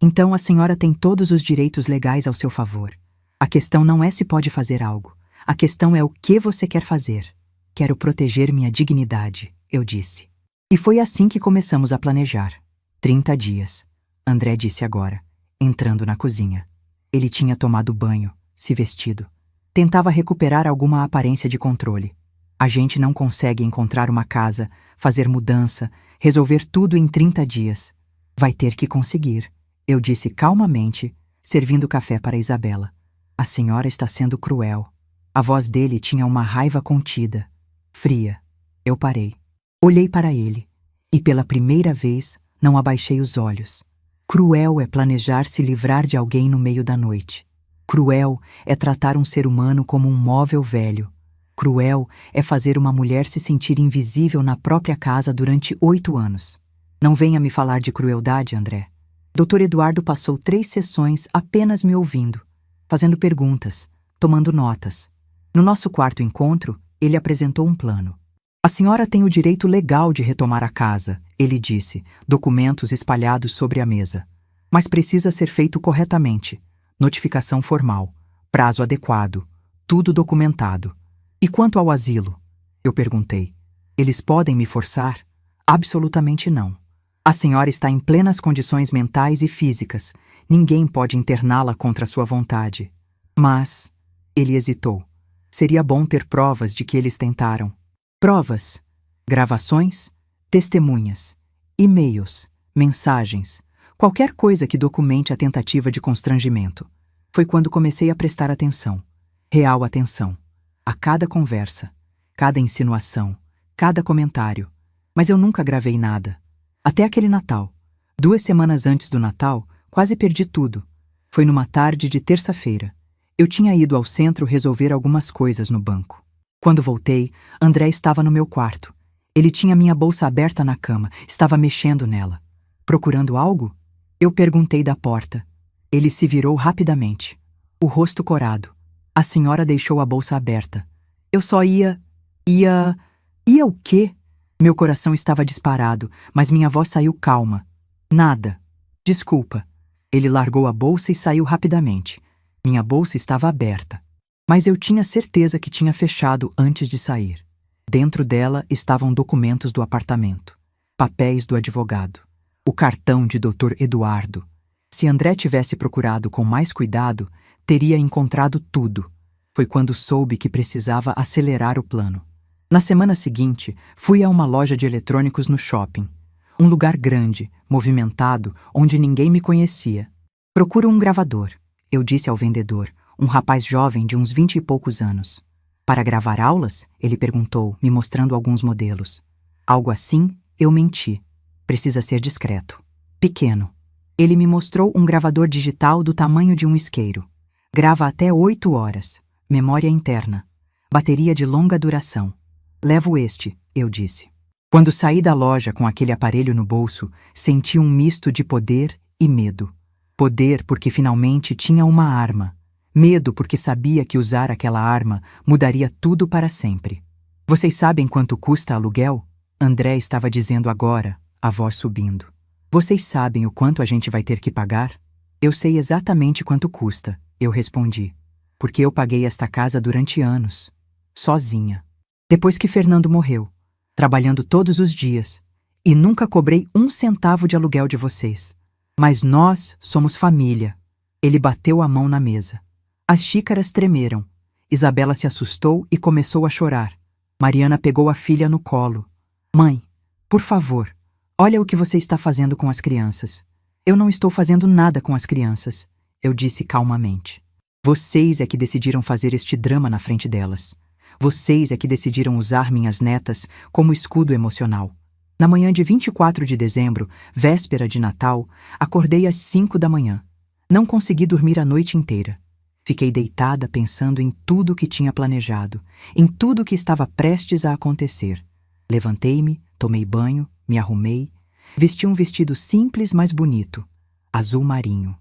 Então a senhora tem todos os direitos legais ao seu favor. A questão não é se pode fazer algo. A questão é o que você quer fazer. Quero proteger minha dignidade, eu disse. E foi assim que começamos a planejar. 30 dias. André disse agora, entrando na cozinha. Ele tinha tomado banho, se vestido. Tentava recuperar alguma aparência de controle. A gente não consegue encontrar uma casa, fazer mudança, resolver tudo em 30 dias. Vai ter que conseguir, eu disse calmamente, servindo café para Isabela. A senhora está sendo cruel. A voz dele tinha uma raiva contida, fria. Eu parei. Olhei para ele, e pela primeira vez não abaixei os olhos. Cruel é planejar se livrar de alguém no meio da noite. Cruel é tratar um ser humano como um móvel velho. Cruel é fazer uma mulher se sentir invisível na própria casa durante 8 anos. Não venha me falar de crueldade, André. Dr. Eduardo passou 3 sessões apenas me ouvindo, fazendo perguntas, tomando notas. No nosso quarto encontro, ele apresentou um plano. A senhora tem o direito legal de retomar a casa, ele disse, documentos espalhados sobre a mesa. Mas precisa ser feito corretamente. Notificação formal, prazo adequado, tudo documentado. E quanto ao asilo? Eu perguntei. Eles podem me forçar? Absolutamente não. A senhora está em plenas condições mentais e físicas. Ninguém pode interná-la contra sua vontade. Mas, ele hesitou, seria bom ter provas de que eles tentaram. Provas, gravações, testemunhas, e-mails, mensagens, qualquer coisa que documente a tentativa de constrangimento. Foi quando comecei a prestar atenção, real atenção, a cada conversa, cada insinuação, cada comentário. Mas eu nunca gravei nada. Até aquele Natal. 2 semanas antes do Natal, quase perdi tudo. Foi numa tarde de terça-feira. Eu tinha ido ao centro resolver algumas coisas no banco. Quando voltei, André estava no meu quarto. Ele tinha minha bolsa aberta na cama, estava mexendo nela. Procurando algo? Eu perguntei da porta. Ele se virou rapidamente, o rosto corado. A senhora deixou a bolsa aberta. Eu só ia o quê? Meu coração estava disparado, mas minha voz saiu calma. Nada. Desculpa. Ele largou a bolsa e saiu rapidamente. Minha bolsa estava aberta. Mas eu tinha certeza que tinha fechado antes de sair. Dentro dela estavam documentos do apartamento, papéis do advogado, o cartão de Dr. Eduardo. Se André tivesse procurado com mais cuidado, teria encontrado tudo. Foi quando soube que precisava acelerar o plano. Na semana seguinte, fui a uma loja de eletrônicos no shopping. Um lugar grande, movimentado, onde ninguém me conhecia. Procuro um gravador, eu disse ao vendedor, um rapaz jovem de uns 20 e poucos anos. Para gravar aulas? Ele perguntou, me mostrando alguns modelos. Algo assim, eu menti. Precisa ser discreto. Pequeno. Ele me mostrou um gravador digital do tamanho de um isqueiro. Grava até 8 horas. Memória interna. Bateria de longa duração. Levo este, eu disse. Quando saí da loja com aquele aparelho no bolso, senti um misto de poder e medo. Poder porque finalmente tinha uma arma. Medo porque sabia que usar aquela arma mudaria tudo para sempre. Vocês sabem quanto custa aluguel? André estava dizendo agora, a voz subindo. Vocês sabem o quanto a gente vai ter que pagar? Eu sei exatamente quanto custa, eu respondi. Porque eu paguei esta casa durante anos. Sozinha. Depois que Fernando morreu. Trabalhando todos os dias. E nunca cobrei 1 centavo de aluguel de vocês. Mas nós somos família. Ele bateu a mão na mesa. As xícaras tremeram. Isabela se assustou e começou a chorar. Mariana pegou a filha no colo. Mãe, por favor, olha o que você está fazendo com as crianças. Eu não estou fazendo nada com as crianças, eu disse calmamente. Vocês é que decidiram fazer este drama na frente delas. Vocês é que decidiram usar minhas netas como escudo emocional. Na manhã de 24 de dezembro, véspera de Natal, acordei às 5 da manhã. Não consegui dormir a noite inteira. Fiquei deitada pensando em tudo o que tinha planejado, em tudo o que estava prestes a acontecer. Levantei-me, tomei banho, me arrumei, vesti um vestido simples, mas bonito, azul marinho.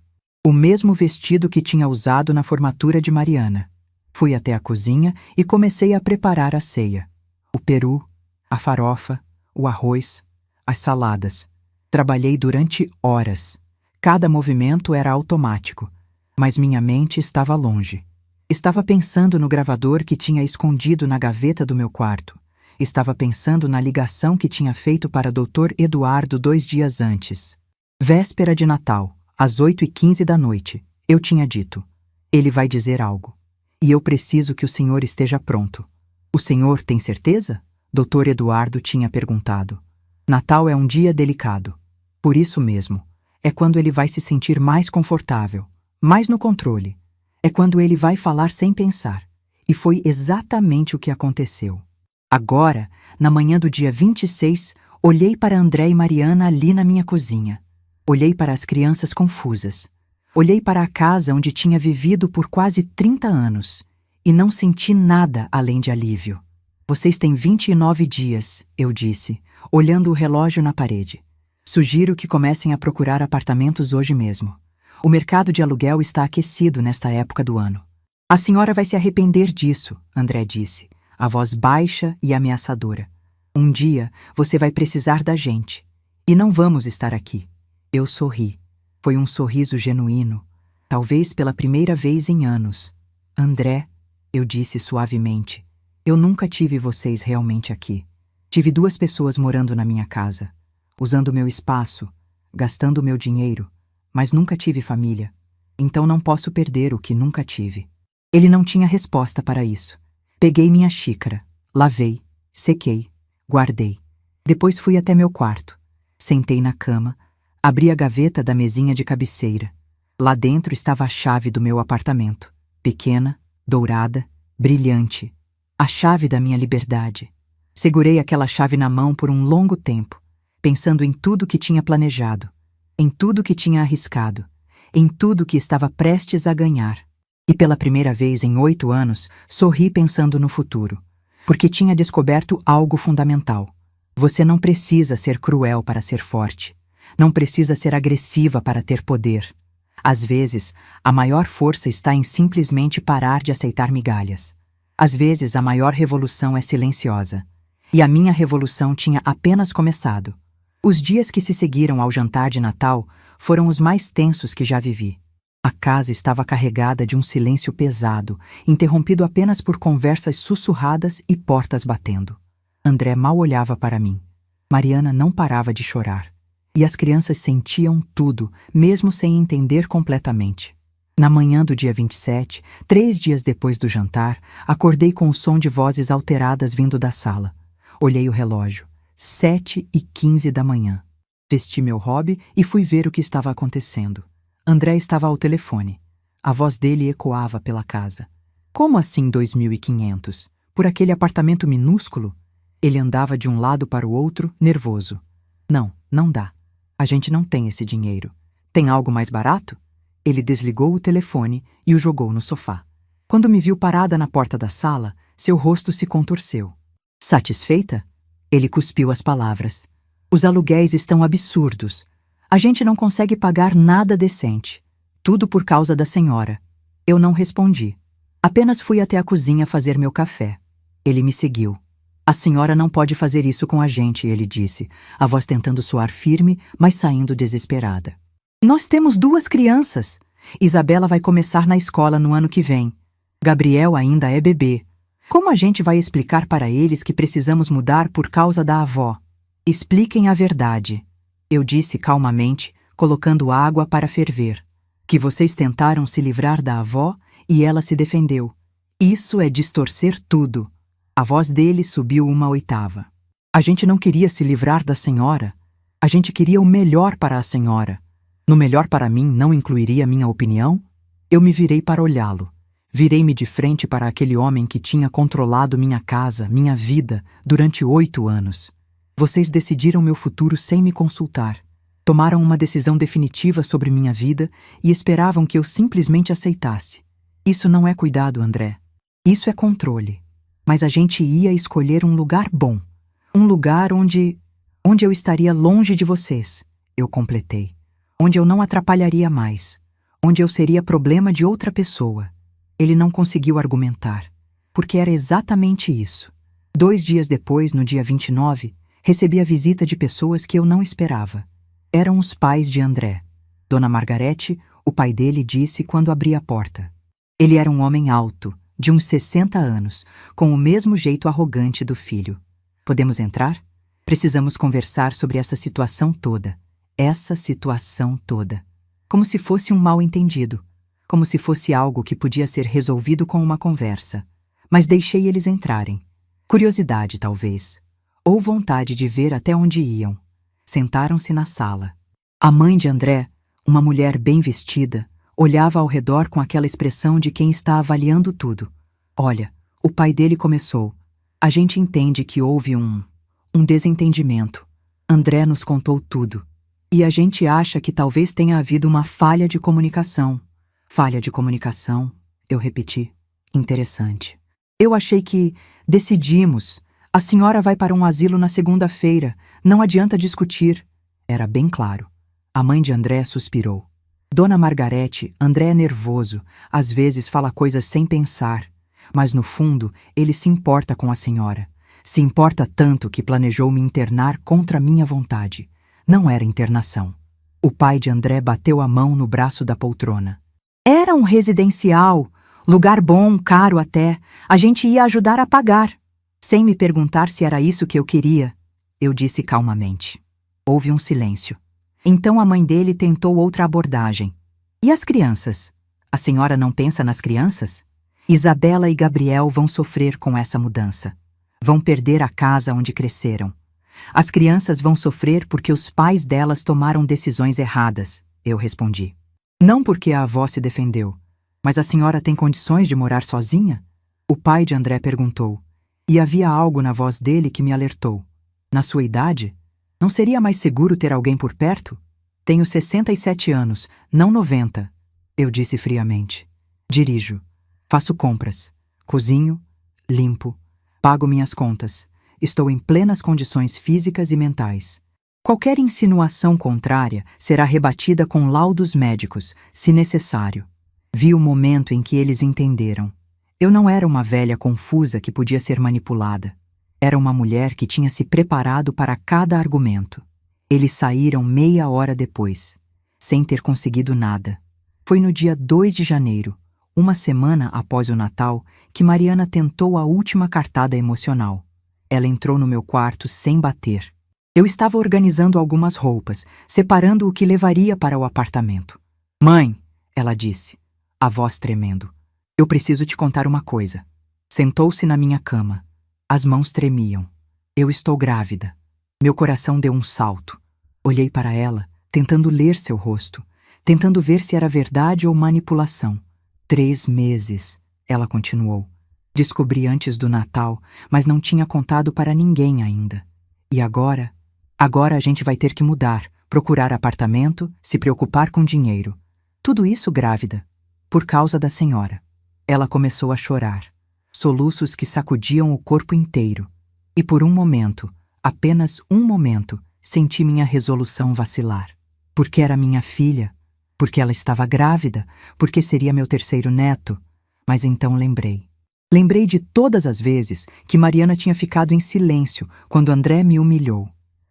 O mesmo vestido que tinha usado na formatura de Mariana. Fui até a cozinha e comecei a preparar a ceia. O peru, a farofa, o arroz, as saladas. Trabalhei durante horas. Cada movimento era automático. Mas minha mente estava longe. Estava pensando no gravador que tinha escondido na gaveta do meu quarto. Estava pensando na ligação que tinha feito para Dr. Eduardo 2 dias antes. Véspera de Natal, às 8h15 da noite, eu tinha dito: ele vai dizer algo. E eu preciso que o senhor esteja pronto. O senhor tem certeza? Dr. Eduardo tinha perguntado. Natal é um dia delicado. Por isso mesmo, é quando ele vai se sentir mais confortável, mais no controle. É quando ele vai falar sem pensar. E foi exatamente o que aconteceu. Agora, na manhã do dia 26, olhei para André e Mariana ali na minha cozinha. Olhei para as crianças confusas. Olhei para a casa onde tinha vivido por quase 30 anos e não senti nada além de alívio. Vocês têm 29 dias, eu disse, olhando o relógio na parede. Sugiro que comecem a procurar apartamentos hoje mesmo. O mercado de aluguel está aquecido nesta época do ano. A senhora vai se arrepender disso, André disse, a voz baixa e ameaçadora. Um dia você vai precisar da gente. E não vamos estar aqui. Eu sorri. Foi um sorriso genuíno, talvez pela primeira vez em anos. André, eu disse suavemente, eu nunca tive vocês realmente aqui. Tive 2 pessoas morando na minha casa, usando meu espaço, gastando meu dinheiro, mas nunca tive família. Então não posso perder o que nunca tive. Ele não tinha resposta para isso. Peguei minha xícara, lavei, sequei, guardei. Depois fui até meu quarto. Sentei na cama, abri a gaveta da mesinha de cabeceira. Lá dentro estava a chave do meu apartamento. Pequena, dourada, brilhante. A chave da minha liberdade. Segurei aquela chave na mão por um longo tempo, pensando em tudo que tinha planejado, em tudo que tinha arriscado, em tudo que estava prestes a ganhar. E pela primeira vez em 8 anos, sorri pensando no futuro, porque tinha descoberto algo fundamental. Você não precisa ser cruel para ser forte. Não precisa ser agressiva para ter poder. Às vezes, a maior força está em simplesmente parar de aceitar migalhas. Às vezes, a maior revolução é silenciosa. E a minha revolução tinha apenas começado. Os dias que se seguiram ao jantar de Natal foram os mais tensos que já vivi. A casa estava carregada de um silêncio pesado, interrompido apenas por conversas sussurradas e portas batendo. André mal olhava para mim. Mariana não parava de chorar. E as crianças sentiam tudo, mesmo sem entender completamente. Na manhã do dia 27, 3 dias depois do jantar, acordei com o som de vozes alteradas vindo da sala. Olhei o relógio. 7h15 da manhã. Vesti meu hobby e fui ver o que estava acontecendo. André estava ao telefone. A voz dele ecoava pela casa. Como assim 2.500? Por aquele apartamento minúsculo? Ele andava de um lado para o outro, nervoso. Não, não dá. A gente não tem esse dinheiro. Tem algo mais barato? Ele desligou o telefone e o jogou no sofá. Quando me viu parada na porta da sala, seu rosto se contorceu. Satisfeita? Ele cuspiu as palavras. Os aluguéis estão absurdos. A gente não consegue pagar nada decente. Tudo por causa da senhora. Eu não respondi. Apenas fui até a cozinha fazer meu café. Ele me seguiu. A senhora não pode fazer isso com a gente, ele disse, a voz tentando soar firme, mas saindo desesperada. Nós temos 2 crianças. Isabela vai começar na escola no ano que vem. Gabriel ainda é bebê. Como a gente vai explicar para eles que precisamos mudar por causa da avó? Expliquem a verdade. Eu disse calmamente, colocando água para ferver. Que vocês tentaram se livrar da avó e ela se defendeu. Isso é distorcer tudo. A voz dele subiu 1/8. A gente não queria se livrar da senhora. A gente queria o melhor para a senhora. No melhor para mim não incluiria minha opinião? Eu me virei para olhá-lo. Virei-me de frente para aquele homem que tinha controlado minha casa, minha vida, durante 8 anos. Vocês decidiram meu futuro sem me consultar. Tomaram uma decisão definitiva sobre minha vida e esperavam que eu simplesmente aceitasse. Isso não é cuidado, André. Isso é controle. Mas a gente ia escolher um lugar bom. Um lugar onde eu estaria longe de vocês, eu completei. Onde eu não atrapalharia mais. Onde eu seria problema de outra pessoa. Ele não conseguiu argumentar, porque era exatamente isso. 2 dias depois, no dia 29, recebi a visita de pessoas que eu não esperava. Eram os pais de André. Dona Margarete, o pai dele, disse quando abri a porta. Ele era um homem alto, de uns 60 anos, com o mesmo jeito arrogante do filho. Podemos entrar? Precisamos conversar sobre essa situação toda. Essa situação toda. Como se fosse um mal-entendido. Como se fosse algo que podia ser resolvido com uma conversa. Mas deixei eles entrarem. Curiosidade, talvez. Ou vontade de ver até onde iam. Sentaram-se na sala. A mãe de André, uma mulher bem vestida, olhava ao redor com aquela expressão de quem está avaliando tudo. Olha, o pai dele começou. A gente entende que houve um desentendimento. André nos contou tudo. E a gente acha que talvez tenha havido uma falha de comunicação. Falha de comunicação, eu repeti. Interessante. Eu achei que decidimos. A senhora vai para um asilo na segunda-feira. Não adianta discutir. Era bem claro. A mãe de André suspirou. Dona Margarete, André é nervoso. Às vezes fala coisas sem pensar. Mas no fundo, ele se importa com a senhora. Se importa tanto que planejou me internar contra minha vontade. Não era internação. O pai de André bateu a mão no braço da poltrona. Era um residencial. Lugar bom, caro até. A gente ia ajudar a pagar. Sem me perguntar se era isso que eu queria, eu disse calmamente. Houve um silêncio. Então a mãe dele tentou outra abordagem. E as crianças? A senhora não pensa nas crianças? Isabela e Gabriel vão sofrer com essa mudança. Vão perder a casa onde cresceram. As crianças vão sofrer porque os pais delas tomaram decisões erradas, eu respondi. Não porque a avó se defendeu. Mas a senhora tem condições de morar sozinha? O pai de André perguntou. E havia algo na voz dele que me alertou. Na sua idade? Não seria mais seguro ter alguém por perto? Tenho 67 anos, não 90, eu disse friamente. Dirijo. Faço compras. Cozinho. Limpo. Pago minhas contas. Estou em plenas condições físicas e mentais. Qualquer insinuação contrária será rebatida com laudos médicos, se necessário. Vi o momento em que eles entenderam. Eu não era uma velha confusa que podia ser manipulada. Era uma mulher que tinha se preparado para cada argumento. Eles saíram meia hora depois, sem ter conseguido nada. Foi no dia 2 de janeiro, uma semana após o Natal, que Mariana tentou a última cartada emocional. Ela entrou no meu quarto sem bater. Eu estava organizando algumas roupas, separando o que levaria para o apartamento. Mãe, ela disse, a voz tremendo. Eu preciso te contar uma coisa. Sentou-se na minha cama. As mãos tremiam. Eu estou grávida. Meu coração deu um salto. Olhei para ela, tentando ler seu rosto, tentando ver se era verdade ou manipulação. 3 meses, ela continuou. Descobri antes do Natal, mas não tinha contado para ninguém ainda. E agora? Agora a gente vai ter que mudar, procurar apartamento, se preocupar com dinheiro. Tudo isso grávida, por causa da senhora. Ela começou a chorar, soluços que sacudiam o corpo inteiro. E por um momento, apenas um momento, senti minha resolução vacilar. Porque era minha filha, porque ela estava grávida, porque seria meu terceiro neto. Mas então lembrei. Lembrei de todas as vezes que Mariana tinha ficado em silêncio quando André me humilhou.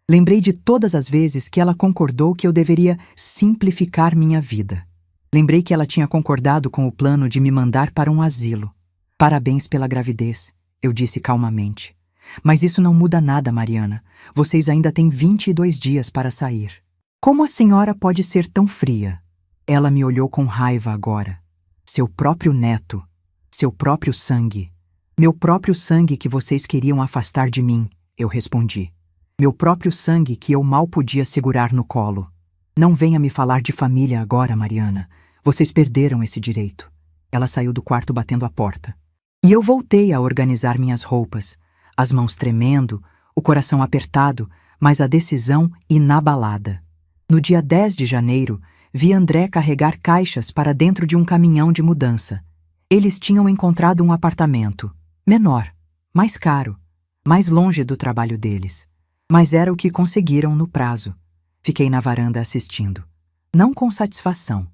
Lembrei de todas as vezes que ela concordou que eu deveria simplificar minha vida. Lembrei que ela tinha concordado com o plano de me mandar para um asilo. Parabéns pela gravidez, eu disse calmamente. Mas isso não muda nada, Mariana. Vocês ainda têm 22 dias para sair. Como a senhora pode ser tão fria? Ela me olhou com raiva agora. Seu próprio neto. Seu próprio sangue. Meu próprio sangue que vocês queriam afastar de mim, eu respondi. Meu próprio sangue que eu mal podia segurar no colo. Não venha me falar de família agora, Mariana. Vocês perderam esse direito. Ela saiu do quarto batendo a porta. E eu voltei a organizar minhas roupas, as mãos tremendo, o coração apertado, mas a decisão inabalada. No dia 10 de janeiro, vi André carregar caixas para dentro de um caminhão de mudança. Eles tinham encontrado um apartamento, menor, mais caro, mais longe do trabalho deles. Mas era o que conseguiram no prazo. Fiquei na varanda assistindo. Não com satisfação,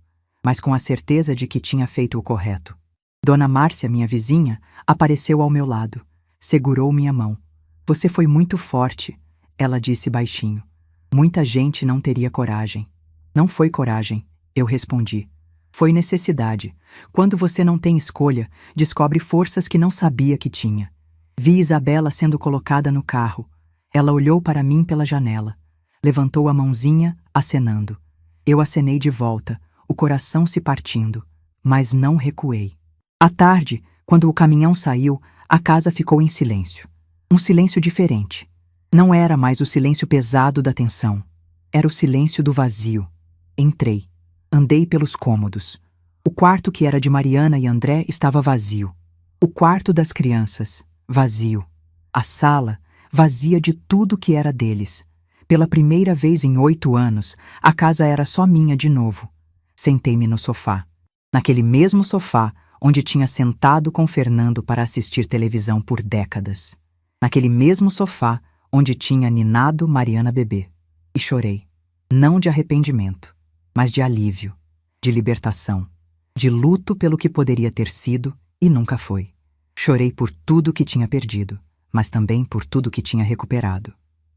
mas com a certeza de que tinha feito o correto. Dona Márcia, minha vizinha, apareceu ao meu lado. Segurou minha mão. Você foi muito forte, ela disse baixinho. Muita gente não teria coragem. Não foi coragem, eu respondi. Foi necessidade. Quando você não tem escolha, descobre forças que não sabia que tinha. Vi Isabela sendo colocada no carro. Ela olhou para mim pela janela. Levantou a mãozinha, acenando. Eu acenei de volta, o coração se partindo, mas não recuei. À tarde, quando o caminhão saiu, a casa ficou em silêncio. Um silêncio diferente. Não era mais o silêncio pesado da tensão. Era o silêncio do vazio. Entrei. Andei pelos cômodos. O quarto que era de Mariana e André estava vazio. O quarto das crianças, vazio. A sala, vazia de tudo que era deles. Pela primeira vez em 8 anos, a casa era só minha de novo. Sentei-me no sofá. Naquele mesmo sofá onde tinha sentado com Fernando para assistir televisão por décadas. Naquele mesmo sofá onde tinha ninado Mariana bebê. E chorei. Não de arrependimento, mas de alívio, de libertação, de luto pelo que poderia ter sido e nunca foi. Chorei por tudo que tinha perdido, mas também por tudo que tinha recuperado.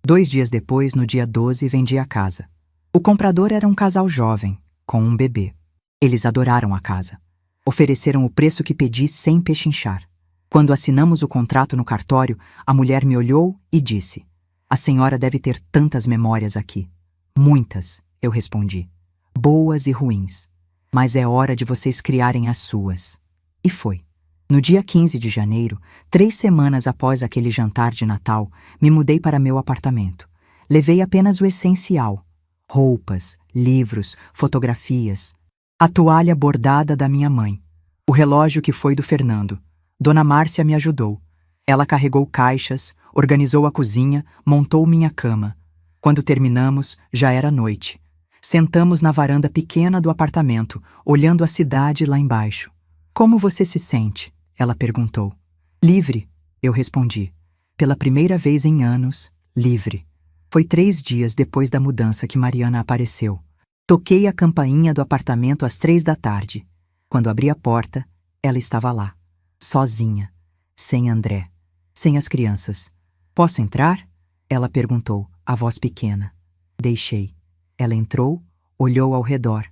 2 dias depois, no dia 12, vendi a casa. O comprador era um casal jovem, com um bebê. Eles adoraram a casa. Ofereceram o preço que pedi sem pechinchar. Quando assinamos o contrato no cartório, a mulher me olhou e disse: "A senhora deve ter tantas memórias aqui." "Muitas", eu respondi. "Boas e ruins. Mas é hora de vocês criarem as suas." E foi. No dia 15 de janeiro, 3 semanas após aquele jantar de Natal, me mudei para meu apartamento. Levei apenas o essencial: roupas, livros, fotografias, a toalha bordada da minha mãe, o relógio que foi do Fernando. Dona Márcia me ajudou. Ela carregou caixas, organizou a cozinha, montou minha cama. Quando terminamos, já era noite. Sentamos na varanda pequena do apartamento, olhando a cidade lá embaixo. "Como você se sente?" ela perguntou. "Livre", eu respondi. Pela primeira vez em anos, livre. Foi 3 dias depois da mudança que Mariana apareceu. Toquei a campainha do apartamento às 3 da tarde. Quando abri a porta, ela estava lá, sozinha, sem André, sem as crianças. "Posso entrar?" ela perguntou, a voz pequena. Deixei. Ela entrou, olhou ao redor.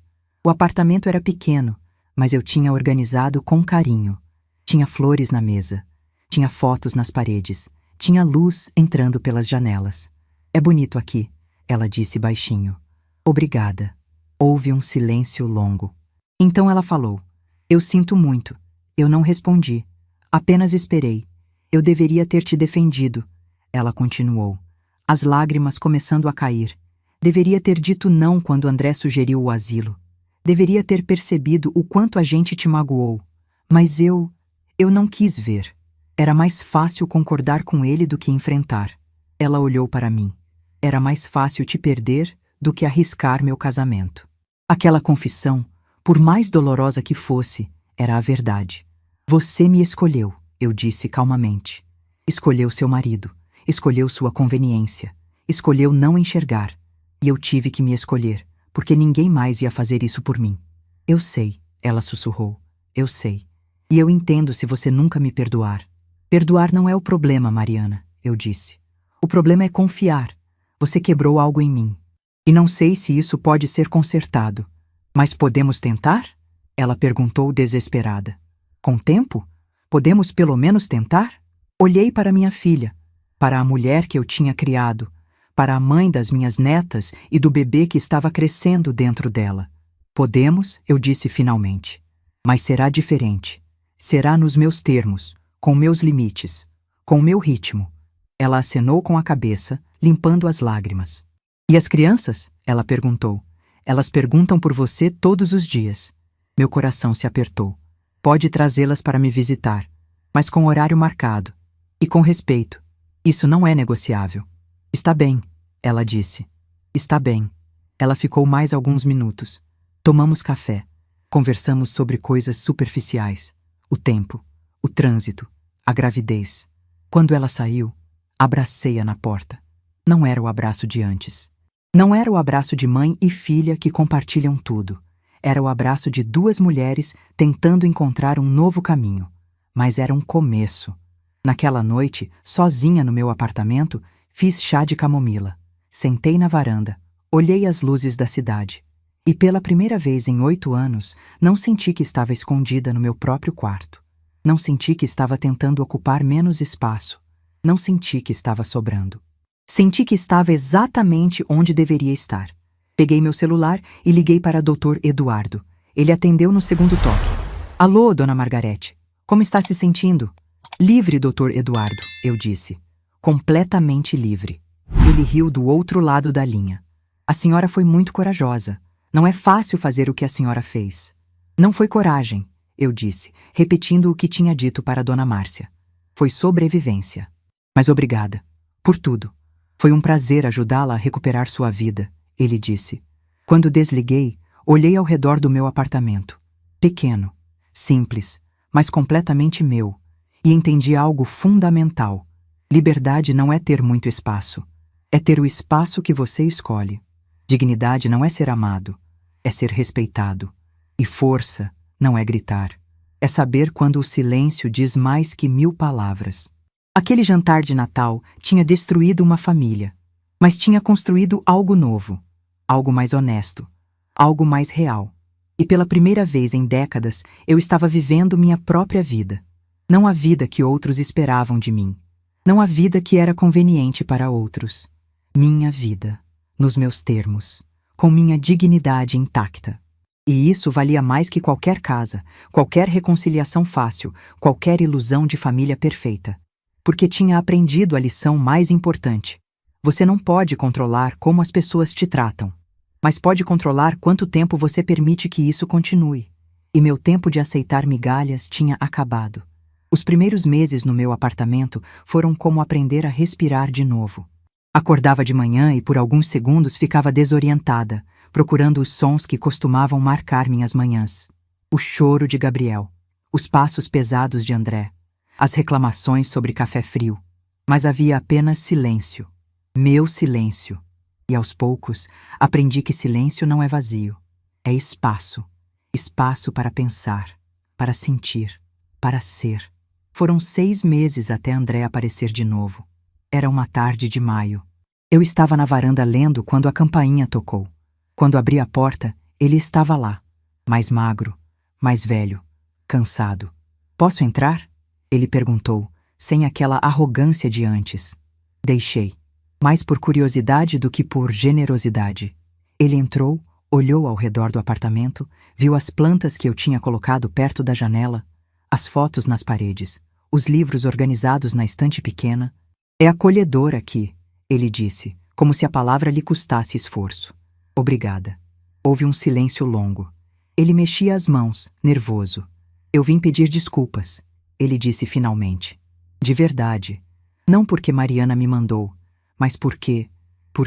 O apartamento era pequeno, mas eu tinha organizado com carinho. Tinha flores na mesa, tinha fotos nas paredes, tinha luz entrando pelas janelas. "É bonito aqui", ela disse baixinho. "Obrigada." Houve um silêncio longo. Então ela falou: "Eu sinto muito." Eu não respondi. Apenas esperei. "Eu deveria ter te defendido." Ela continuou, as lágrimas começando a cair. "Deveria ter dito não quando André sugeriu o asilo. Deveria ter percebido o quanto a gente te magoou. Mas eu não quis ver. Era mais fácil concordar com ele do que enfrentar." Ela olhou para mim. "Era mais fácil te perder do que arriscar meu casamento." Aquela confissão, por mais dolorosa que fosse, era a verdade. "Você me escolheu", eu disse calmamente. "Escolheu seu marido, escolheu sua conveniência, escolheu não enxergar. E eu tive que me escolher, porque ninguém mais ia fazer isso por mim." "Eu sei", ela sussurrou. "Eu sei. E eu entendo se você nunca me perdoar." "Perdoar não é o problema, Mariana", eu disse. "O problema é confiar. Você quebrou algo em mim. E não sei se isso pode ser consertado. Mas podemos tentar?" Ela perguntou desesperada. "Com tempo? Podemos pelo menos tentar?" Olhei para minha filha, para a mulher que eu tinha criado, para a mãe das minhas netas e do bebê que estava crescendo dentro dela. "Podemos", eu disse finalmente. "Mas será diferente. Será nos meus termos, com meus limites, com meu ritmo." Ela acenou com a cabeça, limpando as lágrimas. "E as crianças?" ela perguntou. "Elas perguntam por você todos os dias." Meu coração se apertou. "Pode trazê-las para me visitar, mas com horário marcado. E com respeito. Isso não é negociável." "Está bem", ela disse. "Está bem." Ela ficou mais alguns minutos. Tomamos café. Conversamos sobre coisas superficiais. O tempo, o trânsito, a gravidez. Quando ela saiu, abracei-a na porta. Não era o abraço de antes. Não era o abraço de mãe e filha que compartilham tudo. Era o abraço de 2 mulheres tentando encontrar um novo caminho. Mas era um começo. Naquela noite, sozinha no meu apartamento, fiz chá de camomila. Sentei na varanda, olhei as luzes da cidade. E pela primeira vez em 8 anos, não senti que estava escondida no meu próprio quarto. Não senti que estava tentando ocupar menos espaço. Não senti que estava sobrando. Senti que estava exatamente onde deveria estar. Peguei meu celular e liguei para Dr. Eduardo. Ele atendeu no segundo toque. "Alô, Dona Margarete. Como está se sentindo?" "Livre, Dr. Eduardo", eu disse. completamente livre. Ele riu do outro lado da linha. A senhora foi muito corajosa. Não é fácil fazer o que a senhora fez. Não foi coragem, eu disse, repetindo o que tinha dito para Dona Márcia. Foi sobrevivência. Mas obrigada. Por tudo. Foi um prazer ajudá-la a recuperar sua vida, ele disse. Quando desliguei, olhei ao redor do meu apartamento. Pequeno, simples, mas completamente meu, e entendi algo fundamental. Liberdade não é ter muito espaço. É ter o espaço que você escolhe. Dignidade não é ser amado, é ser respeitado. E força não é gritar. É saber quando o silêncio diz mais que 1000 palavras. Aquele jantar de Natal tinha destruído uma família, mas tinha construído algo novo, algo mais honesto, algo mais real. E pela primeira vez em décadas, eu estava vivendo minha própria vida. Não a vida que outros esperavam de mim. Não a vida que era conveniente para outros. Minha vida, nos meus termos, com minha dignidade intacta. E isso valia mais que qualquer casa, qualquer reconciliação fácil, qualquer ilusão de família perfeita. Porque tinha aprendido a lição mais importante. Você não pode controlar como as pessoas te tratam, mas pode controlar quanto tempo você permite que isso continue. E meu tempo de aceitar migalhas tinha acabado. Os primeiros meses no meu apartamento foram como aprender a respirar de novo. Acordava de manhã e por alguns segundos ficava desorientada, procurando os sons que costumavam marcar minhas manhãs. O choro de Gabriel, os passos pesados de André, as reclamações sobre café frio. Mas havia apenas silêncio. Meu silêncio. E aos poucos, aprendi que silêncio não é vazio. É espaço. Espaço para pensar, para sentir, para ser. Foram 6 meses até André aparecer de novo. Era uma tarde de maio. Eu estava na varanda lendo quando a campainha tocou. Quando abri a porta, ele estava lá. Mais magro, mais velho, cansado. Posso entrar? Ele perguntou, sem aquela arrogância de antes. Deixei, mais por curiosidade do que por generosidade. Ele entrou, olhou ao redor do apartamento, viu as plantas que eu tinha colocado perto da janela, as fotos nas paredes, os livros organizados na estante pequena. É acolhedor aqui, ele disse, como se a palavra lhe custasse esforço. Obrigada. Houve um silêncio longo. Ele mexia as mãos, nervoso. Eu vim pedir desculpas. Ele disse finalmente. De verdade. Não porque Mariana me mandou, mas porque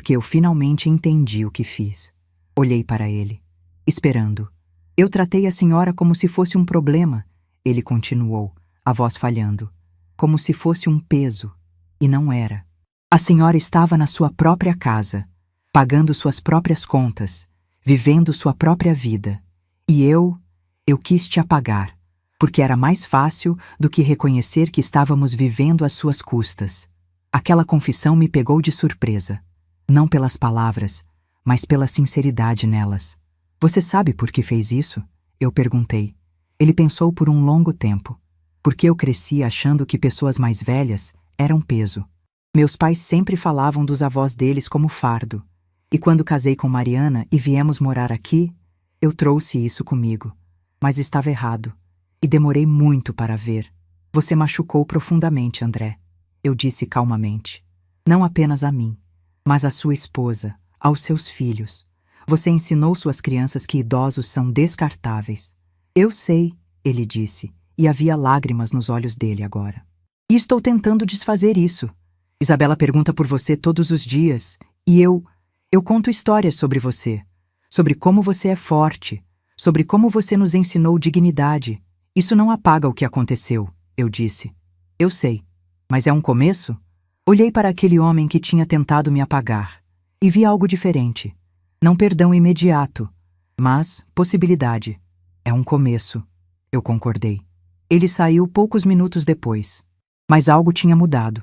eu finalmente entendi o que fiz. Olhei para ele, esperando. Eu tratei a senhora como se fosse um problema, ele continuou, a voz falhando. Como se fosse um peso. E não era. A senhora estava na sua própria casa, pagando suas próprias contas, vivendo sua própria vida. E eu quis te apagar. Porque era mais fácil do que reconhecer que estávamos vivendo às suas custas. Aquela confissão me pegou de surpresa. Não pelas palavras, mas pela sinceridade nelas. Você sabe por que fez isso? Eu perguntei. Ele pensou por um longo tempo. Porque eu cresci achando que pessoas mais velhas eram peso. Meus pais sempre falavam dos avós deles como fardo. E quando casei com Mariana e viemos morar aqui, eu trouxe isso comigo. Mas estava errado. E demorei muito para ver. Você machucou profundamente, André. Eu disse calmamente. Não apenas a mim, mas à sua esposa, aos seus filhos. Você ensinou suas crianças que idosos são descartáveis. Eu sei, ele disse, e havia lágrimas nos olhos dele agora. E estou tentando desfazer isso. Isabela pergunta por você todos os dias, e eu conto histórias sobre você, sobre como você é forte, sobre como você nos ensinou dignidade. Isso não apaga o que aconteceu, eu disse. Eu sei, mas é um começo? Olhei para aquele homem que tinha tentado me apagar e vi algo diferente. Não perdão imediato, mas possibilidade. É um começo, eu concordei. Ele saiu poucos minutos depois, mas algo tinha mudado.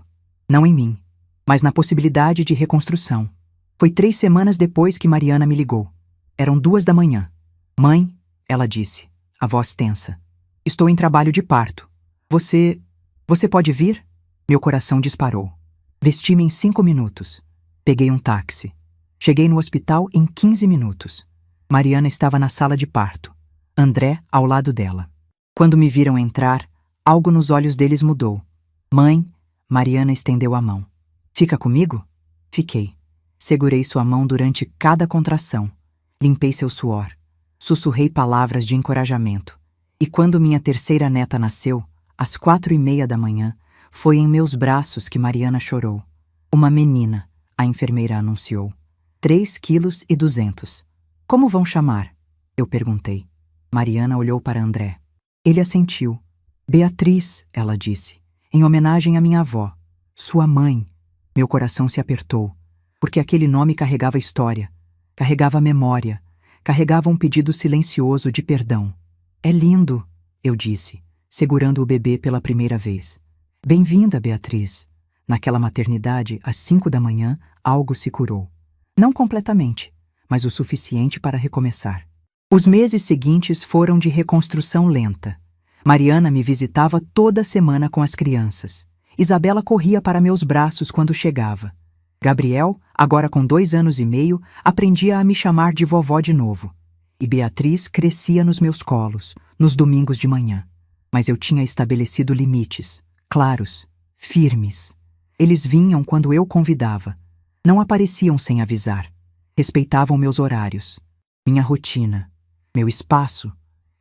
Não em mim, mas na possibilidade de reconstrução. Foi 3 semanas depois que Mariana me ligou. Eram 2 da manhã. Mãe, ela disse, a voz tensa. Estou em trabalho de parto. Você pode vir? Meu coração disparou. Vesti-me em 5 minutos. Peguei um táxi. Cheguei no hospital em 15 minutos. Mariana estava na sala de parto. André ao lado dela. Quando me viram entrar, algo nos olhos deles mudou. Mãe, Mariana estendeu a mão. Fica comigo? Fiquei. Segurei sua mão durante cada contração. Limpei seu suor. Sussurrei palavras de encorajamento. E quando minha terceira neta nasceu, às 4:30 da manhã, foi em meus braços que Mariana chorou. Uma menina, a enfermeira anunciou. 3,2 kg. Como vão chamar? Eu perguntei. Mariana olhou para André. Ele assentiu. Beatriz, ela disse, em homenagem à minha avó, sua mãe. Meu coração se apertou, porque aquele nome carregava história, carregava memória, carregava um pedido silencioso de perdão. É lindo, eu disse, segurando o bebê pela primeira vez. Bem-vinda, Beatriz. Naquela maternidade, às 5 da manhã, algo se curou. Não completamente, mas o suficiente para recomeçar. Os meses seguintes foram de reconstrução lenta. Mariana me visitava toda semana com as crianças. Isabela corria para meus braços quando chegava. Gabriel, agora com 2 anos e meio, aprendia a me chamar de vovó de novo. E Beatriz crescia nos meus colos, nos domingos de manhã. Mas eu tinha estabelecido limites, claros, firmes. Eles vinham quando eu convidava. Não apareciam sem avisar. Respeitavam meus horários, minha rotina, meu espaço,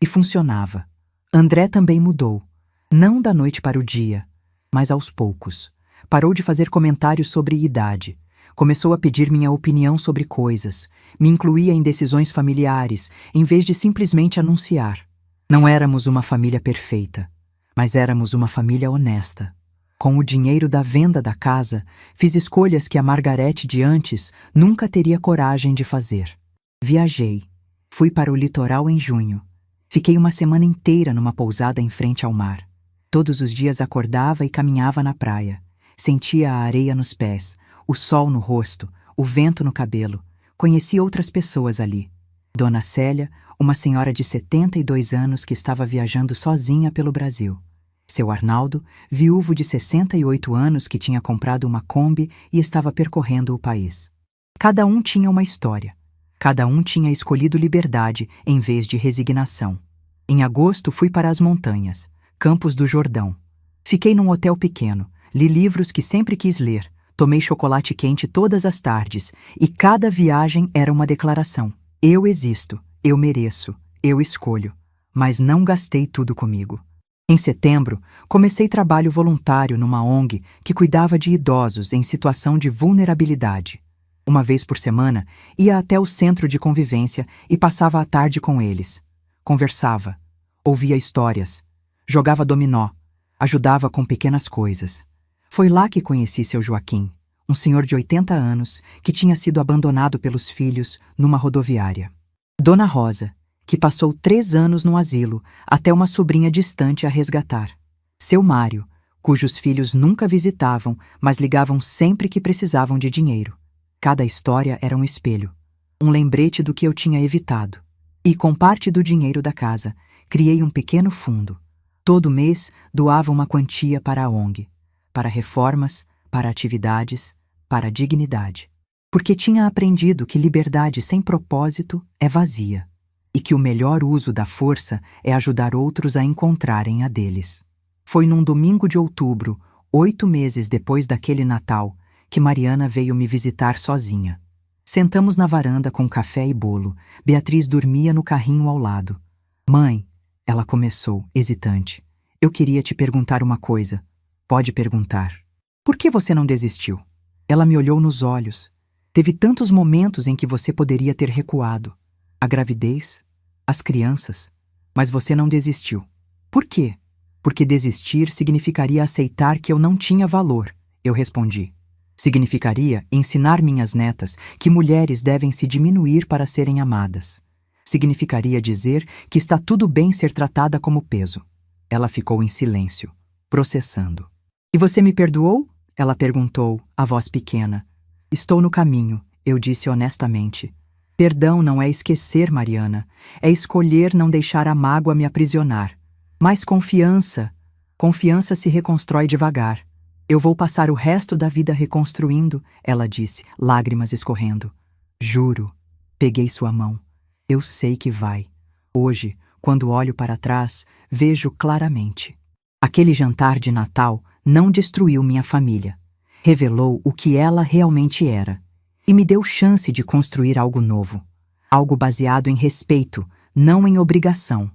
e funcionava. André também mudou, não da noite para o dia, mas aos poucos. Parou de fazer comentários sobre idade, começou a pedir minha opinião sobre coisas, me incluía em decisões familiares, em vez de simplesmente anunciar. Não éramos uma família perfeita, mas éramos uma família honesta. Com o dinheiro da venda da casa, fiz escolhas que a Margarete de antes nunca teria coragem de fazer. Viajei. Fui para o litoral em junho. Fiquei uma semana inteira numa pousada em frente ao mar. Todos os dias acordava e caminhava na praia. Sentia a areia nos pés, o sol no rosto, o vento no cabelo. Conheci outras pessoas ali. Dona Célia, uma senhora de 72 anos que estava viajando sozinha pelo Brasil. Seu Arnaldo, viúvo de 68 anos que tinha comprado uma Kombi e estava percorrendo o país. Cada um tinha uma história. Cada um tinha escolhido liberdade em vez de resignação. Em agosto fui para as montanhas, Campos do Jordão. Fiquei num hotel pequeno, li livros que sempre quis ler, tomei chocolate quente todas as tardes e cada viagem era uma declaração. Eu existo, eu mereço, eu escolho. Mas não gastei tudo comigo. Em setembro, comecei trabalho voluntário numa ONG que cuidava de idosos em situação de vulnerabilidade. Uma vez por semana, ia até o centro de convivência e passava a tarde com eles. Conversava, ouvia histórias, jogava dominó, ajudava com pequenas coisas. Foi lá que conheci seu Joaquim, um senhor de 80 anos que tinha sido abandonado pelos filhos numa rodoviária. Dona Rosa, que passou 3 anos no asilo até uma sobrinha distante a resgatar. Seu Mário, cujos filhos nunca visitavam, mas ligavam sempre que precisavam de dinheiro. Cada história era um espelho, um lembrete do que eu tinha evitado. E com parte do dinheiro da casa, criei um pequeno fundo. Todo mês doava uma quantia para a ONG, para reformas, para atividades, para dignidade. Porque tinha aprendido que liberdade sem propósito é vazia, e que o melhor uso da força é ajudar outros a encontrarem a deles. Foi num domingo de outubro, 8 meses depois daquele Natal, que Mariana veio me visitar sozinha. Sentamos na varanda com café e bolo. Beatriz dormia no carrinho ao lado. Mãe, ela começou, hesitante. Eu queria te perguntar uma coisa. Pode perguntar. Por que você não desistiu? Ela me olhou nos olhos. Teve tantos momentos em que você poderia ter recuado. A gravidez, as crianças. Mas você não desistiu. Por quê? Porque desistir significaria aceitar que eu não tinha valor, eu respondi. Significaria ensinar minhas netas que mulheres devem se diminuir para serem amadas. Significaria dizer que está tudo bem ser tratada como peso. Ela ficou em silêncio, processando. E você me perdoou? Ela perguntou, a voz pequena. Estou no caminho, eu disse honestamente. Perdão não é esquecer, Mariana. É escolher não deixar a mágoa me aprisionar. Mas confiança. Confiança se reconstrói devagar. Eu vou passar o resto da vida reconstruindo, ela disse, lágrimas escorrendo. Juro. Peguei sua mão. Eu sei que vai. Hoje, quando olho para trás, vejo claramente. Aquele jantar de Natal não destruiu minha família. Revelou o que ela realmente era e me deu chance de construir algo novo, algo baseado em respeito, não em obrigação,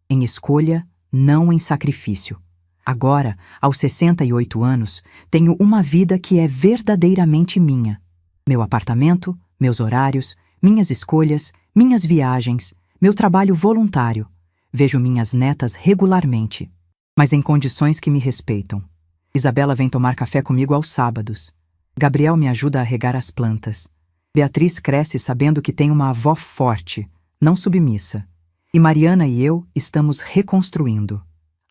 em escolha, não em sacrifício. Agora, aos 68 anos, tenho uma vida que é verdadeiramente minha. Meu apartamento, meus horários, minhas escolhas, minhas viagens, meu trabalho voluntário. Vejo minhas netas regularmente, mas em condições que me respeitam. Isabela vem tomar café comigo aos sábados. Gabriel me ajuda a regar as plantas. Beatriz cresce sabendo que tem uma avó forte, não submissa. E Mariana e eu estamos reconstruindo.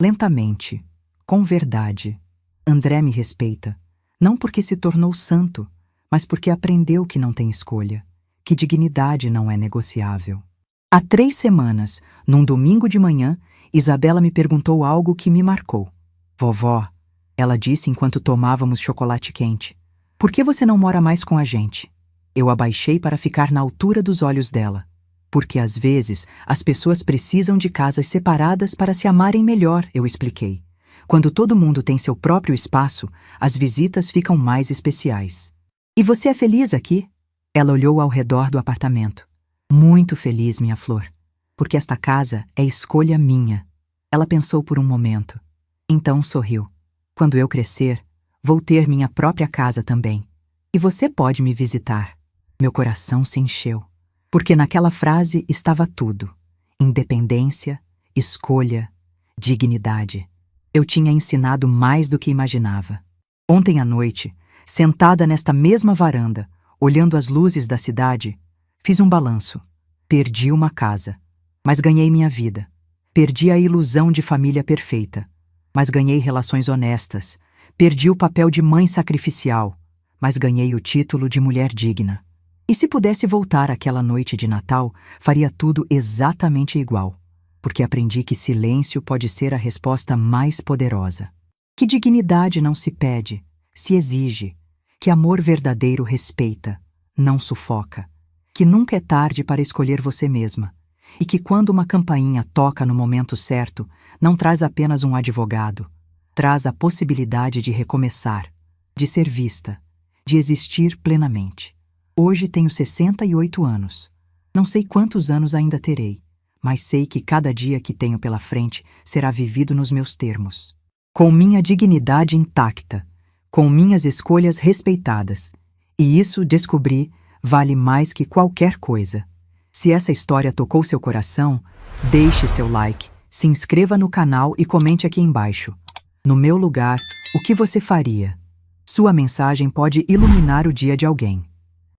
Lentamente, com verdade. André me respeita, não porque se tornou santo, mas porque aprendeu que não tem escolha, que dignidade não é negociável. Há 3 semanas, num domingo de manhã, Isabela me perguntou algo que me marcou. Vovó, ela disse enquanto tomávamos chocolate quente, por que você não mora mais com a gente? Eu abaixei para ficar na altura dos olhos dela. Porque às vezes as pessoas precisam de casas separadas para se amarem melhor, eu expliquei. Quando todo mundo tem seu próprio espaço, as visitas ficam mais especiais. E você é feliz aqui? Ela olhou ao redor do apartamento. Muito feliz, minha flor. Porque esta casa é escolha minha. Ela pensou por um momento. Então sorriu. Quando eu crescer, vou ter minha própria casa também. E você pode me visitar. Meu coração se encheu. Porque naquela frase estava tudo. Independência, escolha, dignidade. Eu tinha ensinado mais do que imaginava. Ontem à noite, sentada nesta mesma varanda, olhando as luzes da cidade, fiz um balanço. Perdi uma casa, mas ganhei minha vida. Perdi a ilusão de família perfeita, mas ganhei relações honestas. Perdi o papel de mãe sacrificial, mas ganhei o título de mulher digna. E se pudesse voltar àquela noite de Natal, faria tudo exatamente igual, porque aprendi que silêncio pode ser a resposta mais poderosa. Que dignidade não se pede, se exige. Que amor verdadeiro respeita, não sufoca. Que nunca é tarde para escolher você mesma. E que quando uma campainha toca no momento certo, não traz apenas um advogado, traz a possibilidade de recomeçar, de ser vista, de existir plenamente. Hoje tenho 68 anos. Não sei quantos anos ainda terei, mas sei que cada dia que tenho pela frente será vivido nos meus termos. Com minha dignidade intacta, com minhas escolhas respeitadas. E isso, descobri, vale mais que qualquer coisa. Se essa história tocou seu coração, deixe seu like, se inscreva no canal e comente aqui embaixo. No meu lugar, o que você faria? Sua mensagem pode iluminar o dia de alguém.